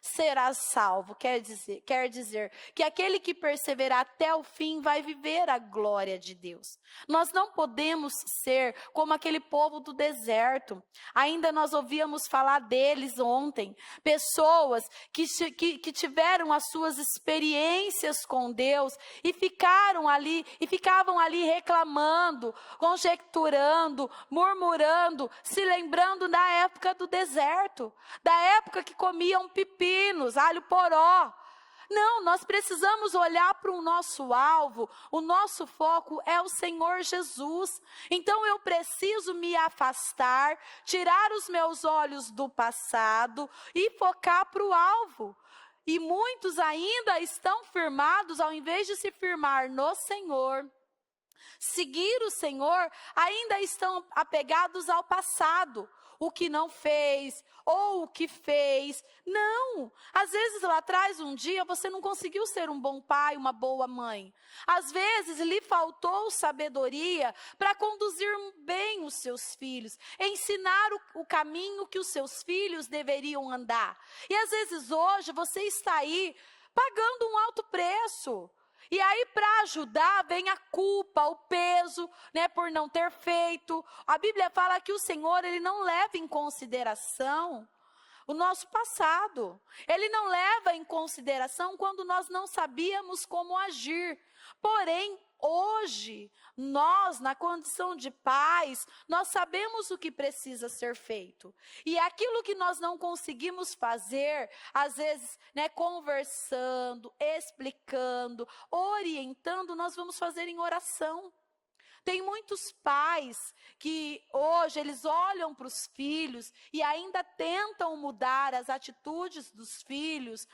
será salvo. Quer dizer que aquele que perseverar até o fim vai viver a glória de Deus. Nós não podemos ser como aquele povo do deserto. Ainda nós ouvíamos falar deles ontem. Pessoas que tiveram as suas experiências com Deus e ficavam ali reclamando, conjecturando, murmurando, se lembrando da época do deserto, da época que comiam pepinos, alho poró. Não, nós precisamos olhar para o nosso alvo, o nosso foco é o Senhor Jesus. Então eu preciso me afastar, tirar os meus olhos do passado e focar para o alvo. E muitos ainda estão firmados, ao invés de se firmar no Senhor, seguir o Senhor, ainda estão apegados ao passado. O que não fez, ou o que fez. Não, às vezes lá atrás, um dia, você não conseguiu ser um bom pai, uma boa mãe. Às vezes, lhe faltou sabedoria para conduzir bem os seus filhos, ensinar o caminho que os seus filhos deveriam andar. E às vezes hoje, você está aí, pagando um alto preço. E aí, para ajudar, vem a culpa, o peso, né, por não ter feito. A Bíblia fala que o Senhor, Ele não leva em consideração o nosso passado. Ele não leva em consideração quando nós não sabíamos como agir. Porém, hoje, nós, na condição de pais, nós sabemos o que precisa ser feito. E aquilo que nós não conseguimos fazer, às vezes, né, conversando, explicando, orientando, nós vamos fazer em oração. Tem muitos pais que hoje eles olham para os filhos e ainda tentam mudar as atitudes dos filhos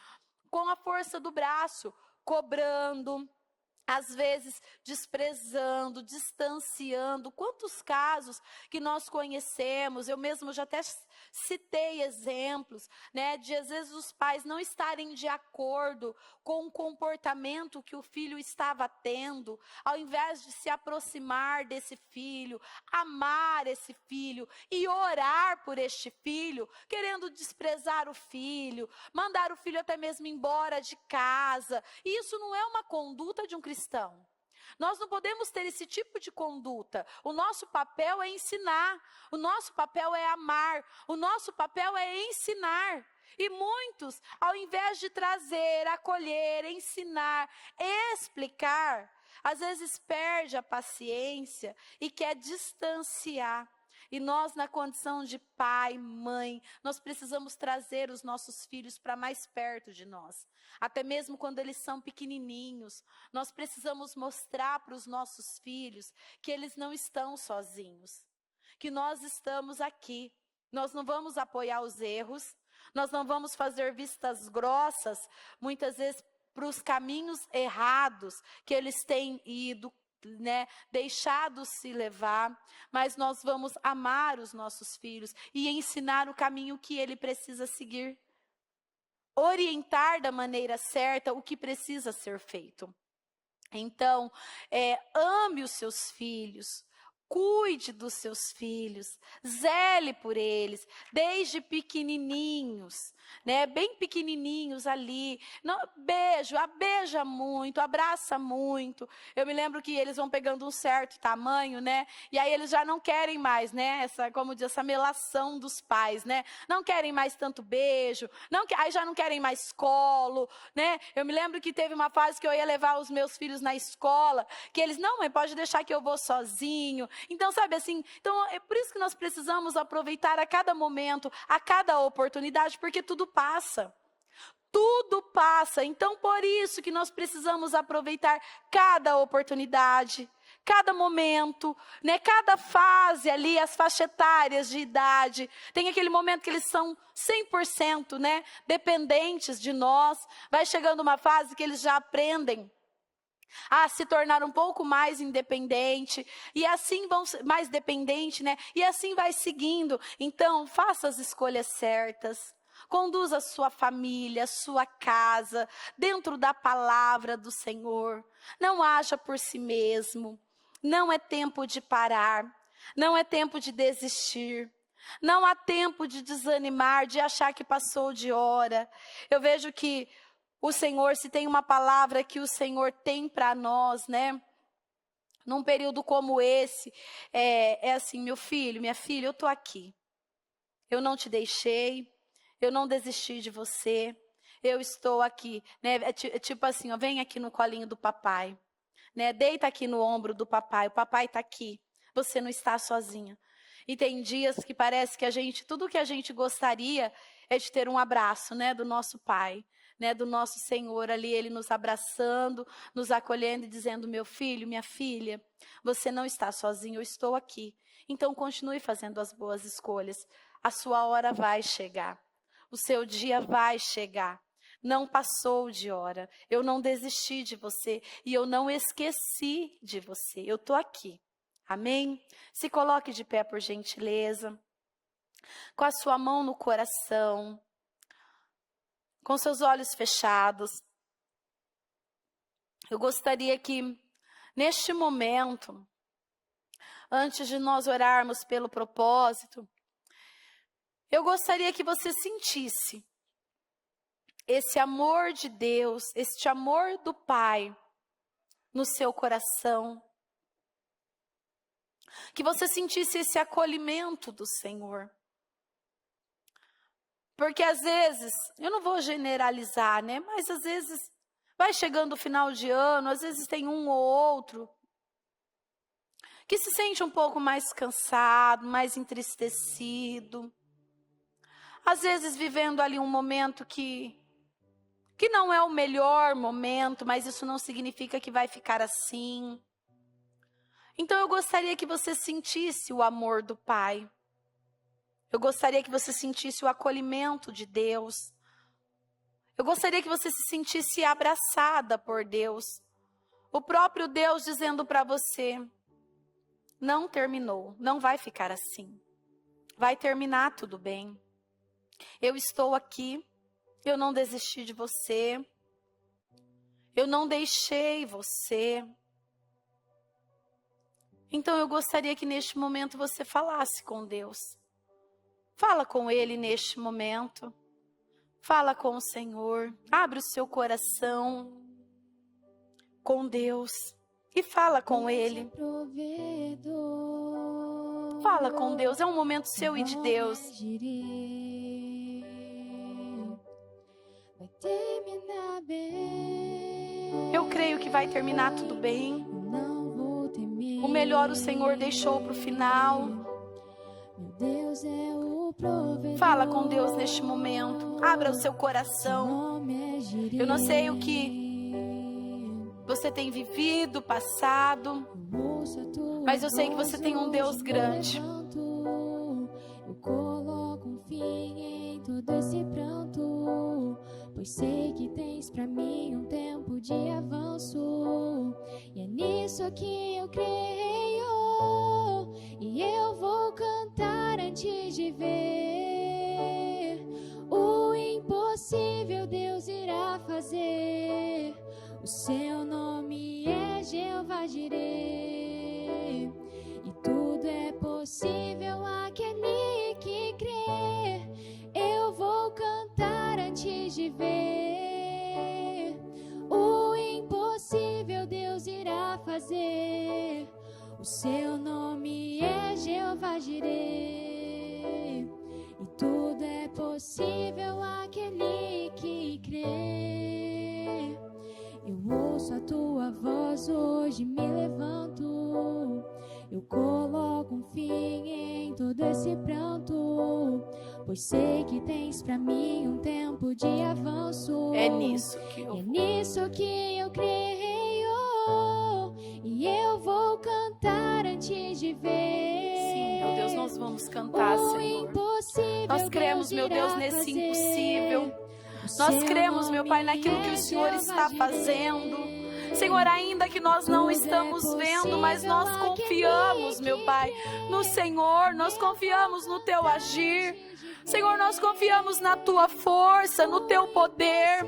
com a força do braço, cobrando, às vezes desprezando, distanciando. Quantos casos que nós conhecemos, eu mesmo já até citei exemplos, né, de às vezes os pais não estarem de acordo com o comportamento que o filho estava tendo, ao invés de se aproximar desse filho, amar esse filho e orar por este filho, querendo desprezar o filho, mandar o filho até mesmo embora de casa. E isso não é uma conduta de um cristão. Nós não podemos ter esse tipo de conduta. O nosso papel é ensinar, o nosso papel é amar, o nosso papel é ensinar. E muitos, ao invés de trazer, acolher, ensinar, explicar, às vezes perde a paciência e quer distanciar. E nós, na condição de pai, mãe, nós precisamos trazer os nossos filhos para mais perto de nós. Até mesmo quando eles são pequenininhos, nós precisamos mostrar para os nossos filhos que eles não estão sozinhos, que nós estamos aqui. Nós não vamos apoiar os erros, nós não vamos fazer vistas grossas, muitas vezes para os caminhos errados que eles têm ido, né, deixado se levar, mas nós vamos amar os nossos filhos e ensinar o caminho que ele precisa seguir, orientar da maneira certa o que precisa ser feito. Então, ame os seus filhos, cuide dos seus filhos, zele por eles, desde pequenininhos, né, bem pequenininhos ali. Não, beija muito, abraça muito. Eu me lembro que eles vão pegando um certo tamanho, né? E aí eles já não querem mais, né? Essa melação dos pais, né? Não querem mais tanto beijo, aí já não querem mais colo, né? Eu me lembro que teve uma fase que eu ia levar os meus filhos na escola, que eles, não, mãe, pode deixar que eu vou sozinho. Então, sabe assim, então é por isso que nós precisamos aproveitar a cada momento, a cada oportunidade, porque tudo passa. Tudo passa. Então, por isso que nós precisamos aproveitar cada oportunidade, cada momento, né? Cada fase ali, as faixas etárias de idade. Tem aquele momento que eles são 100%, né, dependentes de nós. Vai chegando uma fase que eles já aprendem a se tornar um pouco mais independente, e assim vão mais dependente, né? E assim vai seguindo. Então, faça as escolhas certas. Conduza a sua família, a sua casa, dentro da palavra do Senhor. Não haja por si mesmo. Não é tempo de parar. Não é tempo de desistir. Não há tempo de desanimar, de achar que passou de hora. Eu vejo que o Senhor, se tem uma palavra que o Senhor tem para nós, né? Num período como esse, é assim, meu filho, minha filha, eu estou aqui. Eu não te deixei, eu não desisti de você, eu estou aqui, né? É tipo assim, ó, vem aqui no colinho do papai, né? Deita aqui no ombro do papai, o papai está aqui, você não está sozinha. E tem dias que parece que tudo que a gente gostaria é de ter um abraço, né, do nosso pai, né, do nosso Senhor ali, ele nos abraçando, nos acolhendo e dizendo, meu filho, minha filha, você não está sozinho, eu estou aqui. Então continue fazendo as boas escolhas. A sua hora vai chegar. O seu dia vai chegar. Não passou de hora. Eu não desisti de você e eu não esqueci de você. Eu estou aqui. Amém? Se coloque de pé, por gentileza. Com a sua mão no coração. Com seus olhos fechados. Eu gostaria que, neste momento, antes de nós orarmos pelo propósito, eu gostaria que você sentisse esse amor de Deus, este amor do Pai no seu coração. Que você sentisse esse acolhimento do Senhor. Porque às vezes, eu não vou generalizar, né? Mas às vezes vai chegando o final de ano, às vezes tem um ou outro que se sente um pouco mais cansado, mais entristecido. Às vezes vivendo ali um momento que não é o melhor momento, mas isso não significa que vai ficar assim. Então eu gostaria que você sentisse o amor do Pai. Eu gostaria que você sentisse o acolhimento de Deus. Eu gostaria que você se sentisse abraçada por Deus. O próprio Deus dizendo para você, não terminou, não vai ficar assim. Vai terminar tudo bem. Eu estou aqui, eu não desisti de você. Eu não deixei você. Então eu gostaria que neste momento você falasse com Deus. Fala com Ele neste momento. Fala com o Senhor. Abre o seu coração com Deus. E fala com Ele. Fala com Deus. É um momento seu e de Deus. Eu creio que vai terminar tudo bem. O melhor o Senhor deixou para o final. Fala com Deus neste momento. Abra o seu coração. Eu não sei o que você tem vivido, passado, mas eu sei que você tem um Deus grande. Eu coloco um fim em todo esse pranto, pois sei que tens pra mim um tempo de avanço. E é nisso que eu creio, e eu vou cantar antes de ver. O impossível Deus irá fazer. O seu nome é Jeová Jireh, e tudo é possível àquele que crê. Eu vou cantar fazer. O seu nome é Jeová Jireh, e tudo é possível àquele que crê. Eu ouço a tua voz, hoje me levanto. Eu coloco um fim em todo esse pranto, pois sei que tens pra mim um tempo de avanço. É nisso que eu creio, e eu vou cantar antes de ver. Sim, meu Deus, nós vamos cantar, Senhor. Nós cremos, meu Deus, nesse impossível. Nós cremos, meu Pai, naquilo que o Senhor está fazendo. Senhor, ainda que nós não estamos vendo, mas nós confiamos, meu Pai, no Senhor. Nós confiamos no Teu agir. Senhor, nós confiamos na Tua força, no Teu poder.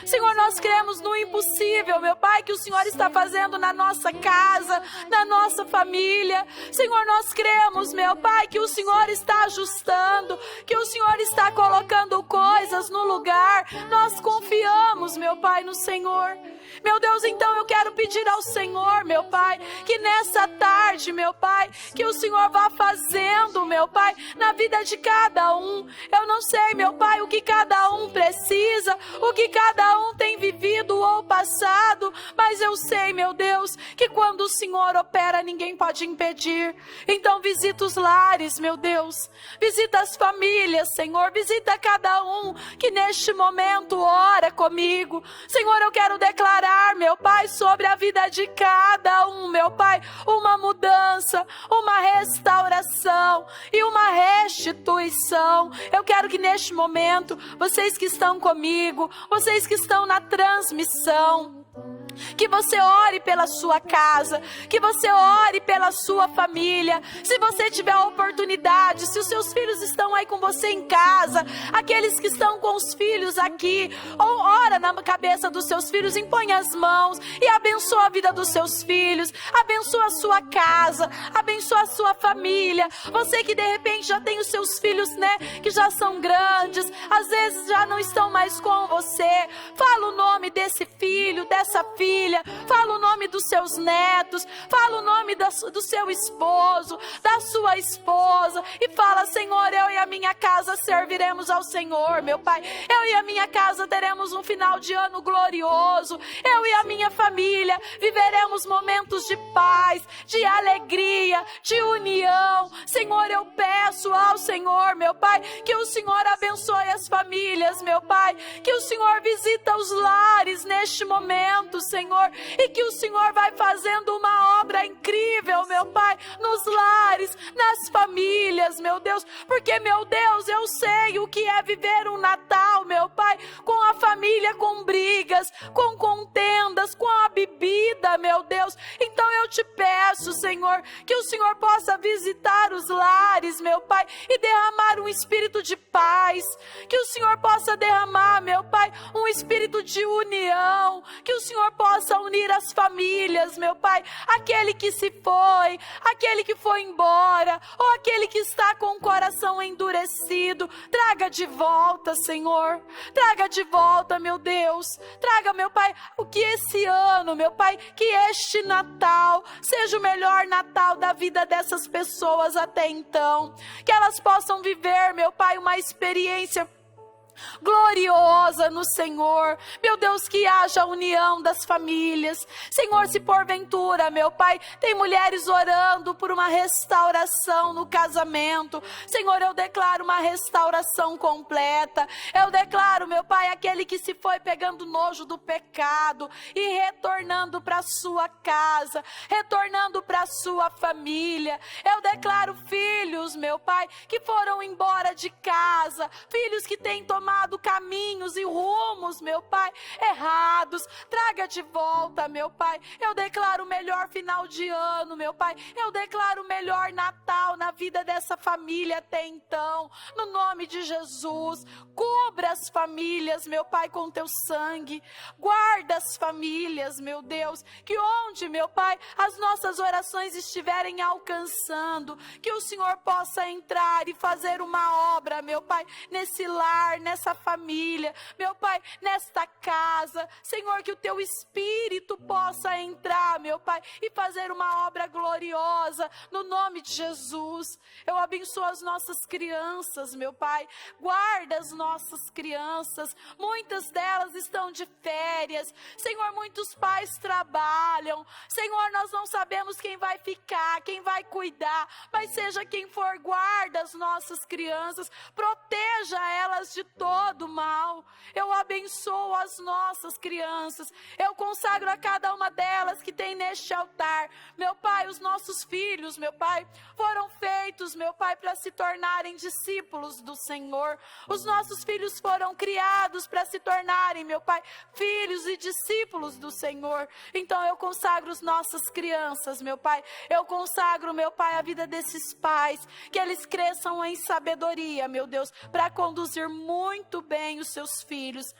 Senhor, nós cremos no impossível, meu Pai, que o Senhor está fazendo na nossa casa, na nossa família. Senhor, nós cremos, meu Pai, que o Senhor está ajustando, que o Senhor está colocando coisas no lugar. Nós confiamos, meu Pai, no Senhor. Meu Deus, então eu quero pedir ao Senhor, meu Pai, que nessa tarde, meu Pai, que o Senhor vá fazendo, meu Pai, na vida de cada um. Eu não sei, meu Pai, o que cada um precisa, o que cada um tem vivido ou passado, mas eu sei, meu Deus, que quando o Senhor opera, ninguém pode impedir. Então visita os lares, meu Deus, visita as famílias, Senhor, visita cada um que neste momento ora comigo. Senhor, eu quero declarar, meu Pai, sobre a vida de cada um, meu Pai, uma mudança, uma restauração e uma restituição. Eu quero que neste momento, vocês que estão comigo, vocês que estão na transmissão, que você ore pela sua casa, que você ore pela sua família. Se você tiver a oportunidade, se os seus filhos estão aí com você em casa, aqueles que estão com os filhos aqui, ou ora na cabeça dos seus filhos, impõe as mãos e abençoa a vida dos seus filhos, abençoa a sua casa, abençoa a sua família. Você que de repente já tem os seus filhos, né, que já são grandes, às vezes já não estão mais com você, fala o nome desse filho, dessa filha, fala o nome dos seus netos, fala o nome do seu esposo, da sua esposa, e fala: Senhor, eu e a minha casa serviremos ao Senhor, meu Pai. Eu e a minha casa teremos um final de ano glorioso. Eu e a minha família viveremos momentos de paz, de alegria, de união. Senhor, eu peço ao Senhor, meu Pai, que o Senhor abençoe as famílias, meu Pai, que o Senhor visita os lares neste momento, Senhor, e que o Senhor vai fazendo uma obra incrível, meu Pai, nos lares, nas famílias, meu Deus, porque, meu Deus, eu sei o que é viver um Natal, meu Pai, com a família, com brigas, com contendas, com a bebida, meu Deus. Então eu te peço, Senhor, que o Senhor possa visitar os lares, meu Pai, e derramar um espírito de paz, que o Senhor possa derramar, meu Pai, um espírito de união, que o Senhor possa unir as famílias, meu Pai, aquele que se foi, aquele que foi embora, ou aquele que está com o coração endurecido, traga de volta, Senhor, traga de volta, meu Deus, traga, meu Pai, o que esse ano, meu Pai, que este Natal seja o melhor Natal da vida dessas pessoas até então, que elas possam viver, meu Pai, uma experiência gloriosa no Senhor, meu Deus, que haja união das famílias. Senhor, se porventura, meu Pai, tem mulheres orando por uma restauração no casamento, Senhor, eu declaro uma restauração completa. Eu declaro, meu Pai, aquele que se foi pegando nojo do pecado e retornando para sua casa, retornando para sua família. Eu declaro filhos, meu Pai, que foram embora de casa, filhos que têm tomado caminhos e rumos, meu Pai, errados. Traga de volta, meu Pai. Eu declaro o melhor final de ano, meu Pai. Eu declaro o melhor Natal na vida dessa família até então. No nome de Jesus, cubra as famílias, meu Pai, com teu sangue. Guarda as famílias, meu Deus, que onde, meu Pai, as nossas orações estiverem alcançando, que o Senhor possa entrar e fazer uma obra, meu Pai, nesse lar, nessa nessa família, meu Pai, nesta casa. Senhor, que o teu Espírito possa entrar, meu Pai, e fazer uma obra gloriosa, no nome de Jesus. Eu abençoo as nossas crianças, meu Pai, guarda as nossas crianças, muitas delas estão de férias, Senhor, muitos pais trabalham, Senhor, nós não sabemos quem vai ficar, quem vai cuidar, mas seja quem for, guarda as nossas crianças, proteja elas de todo mal. Eu abençoo as nossas crianças, eu consagro a cada uma delas que tem neste altar, meu Pai, os nossos filhos, meu Pai, foram feitos, meu Pai, para se tornarem discípulos do Senhor. Os nossos filhos foram criados para se tornarem, meu Pai, filhos e discípulos do Senhor. Então eu consagro as nossas crianças, meu Pai. Eu consagro, meu Pai, a vida desses pais, que eles cresçam em sabedoria, meu Deus, para conduzir muito bem os seus filhos.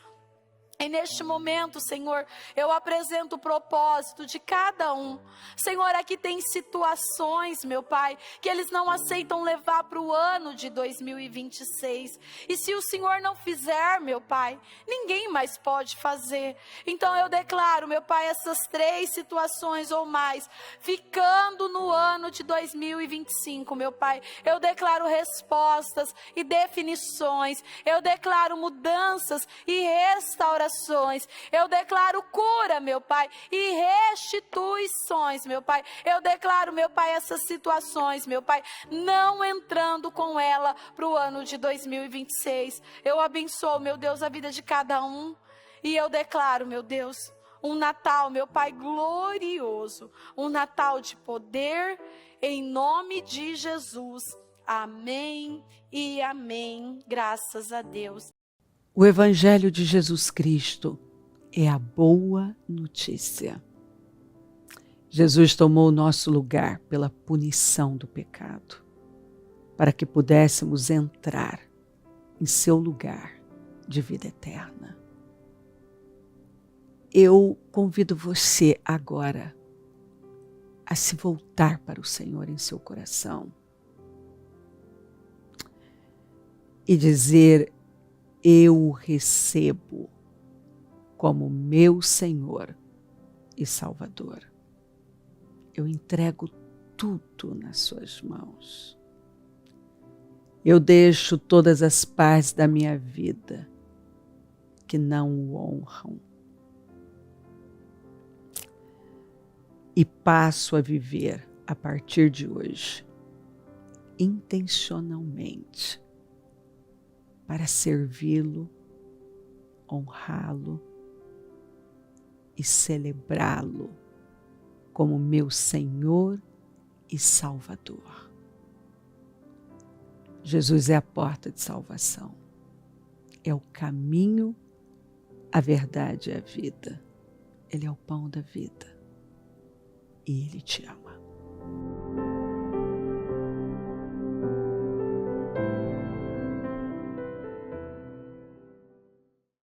E neste momento, Senhor, eu apresento o propósito de cada um. Senhor, aqui tem situações, meu Pai, que eles não aceitam levar para o ano de 2026. E se o Senhor não fizer, meu Pai, ninguém mais pode fazer. Então eu declaro, meu Pai, essas 3 situações ou mais, ficando no ano de 2025, meu Pai. Eu declaro respostas e definições. Eu declaro mudanças e restaurações. Eu declaro cura, meu Pai, e restituições, meu Pai. Eu declaro, meu Pai, essas situações, meu Pai, não entrando com ela para o ano de 2026. Eu abençoo, meu Deus, a vida de cada um. E eu declaro, meu Deus, um Natal, meu Pai, glorioso. Um Natal de poder, em nome de Jesus. Amém e amém. Graças a Deus. O Evangelho de Jesus Cristo é a boa notícia. Jesus tomou o nosso lugar pela punição do pecado, para que pudéssemos entrar em seu lugar de vida eterna. Eu convido você agora a se voltar para o Senhor em seu coração e dizer: eu o recebo como meu Senhor e Salvador. Eu entrego tudo nas suas mãos. Eu deixo todas as partes da minha vida que não o honram e passo a viver a partir de hoje intencionalmente para servi-lo, honrá-lo e celebrá-lo como meu Senhor e Salvador. Jesus é a porta de salvação, é o caminho, a verdade e a vida. Ele é o pão da vida e Ele te ama.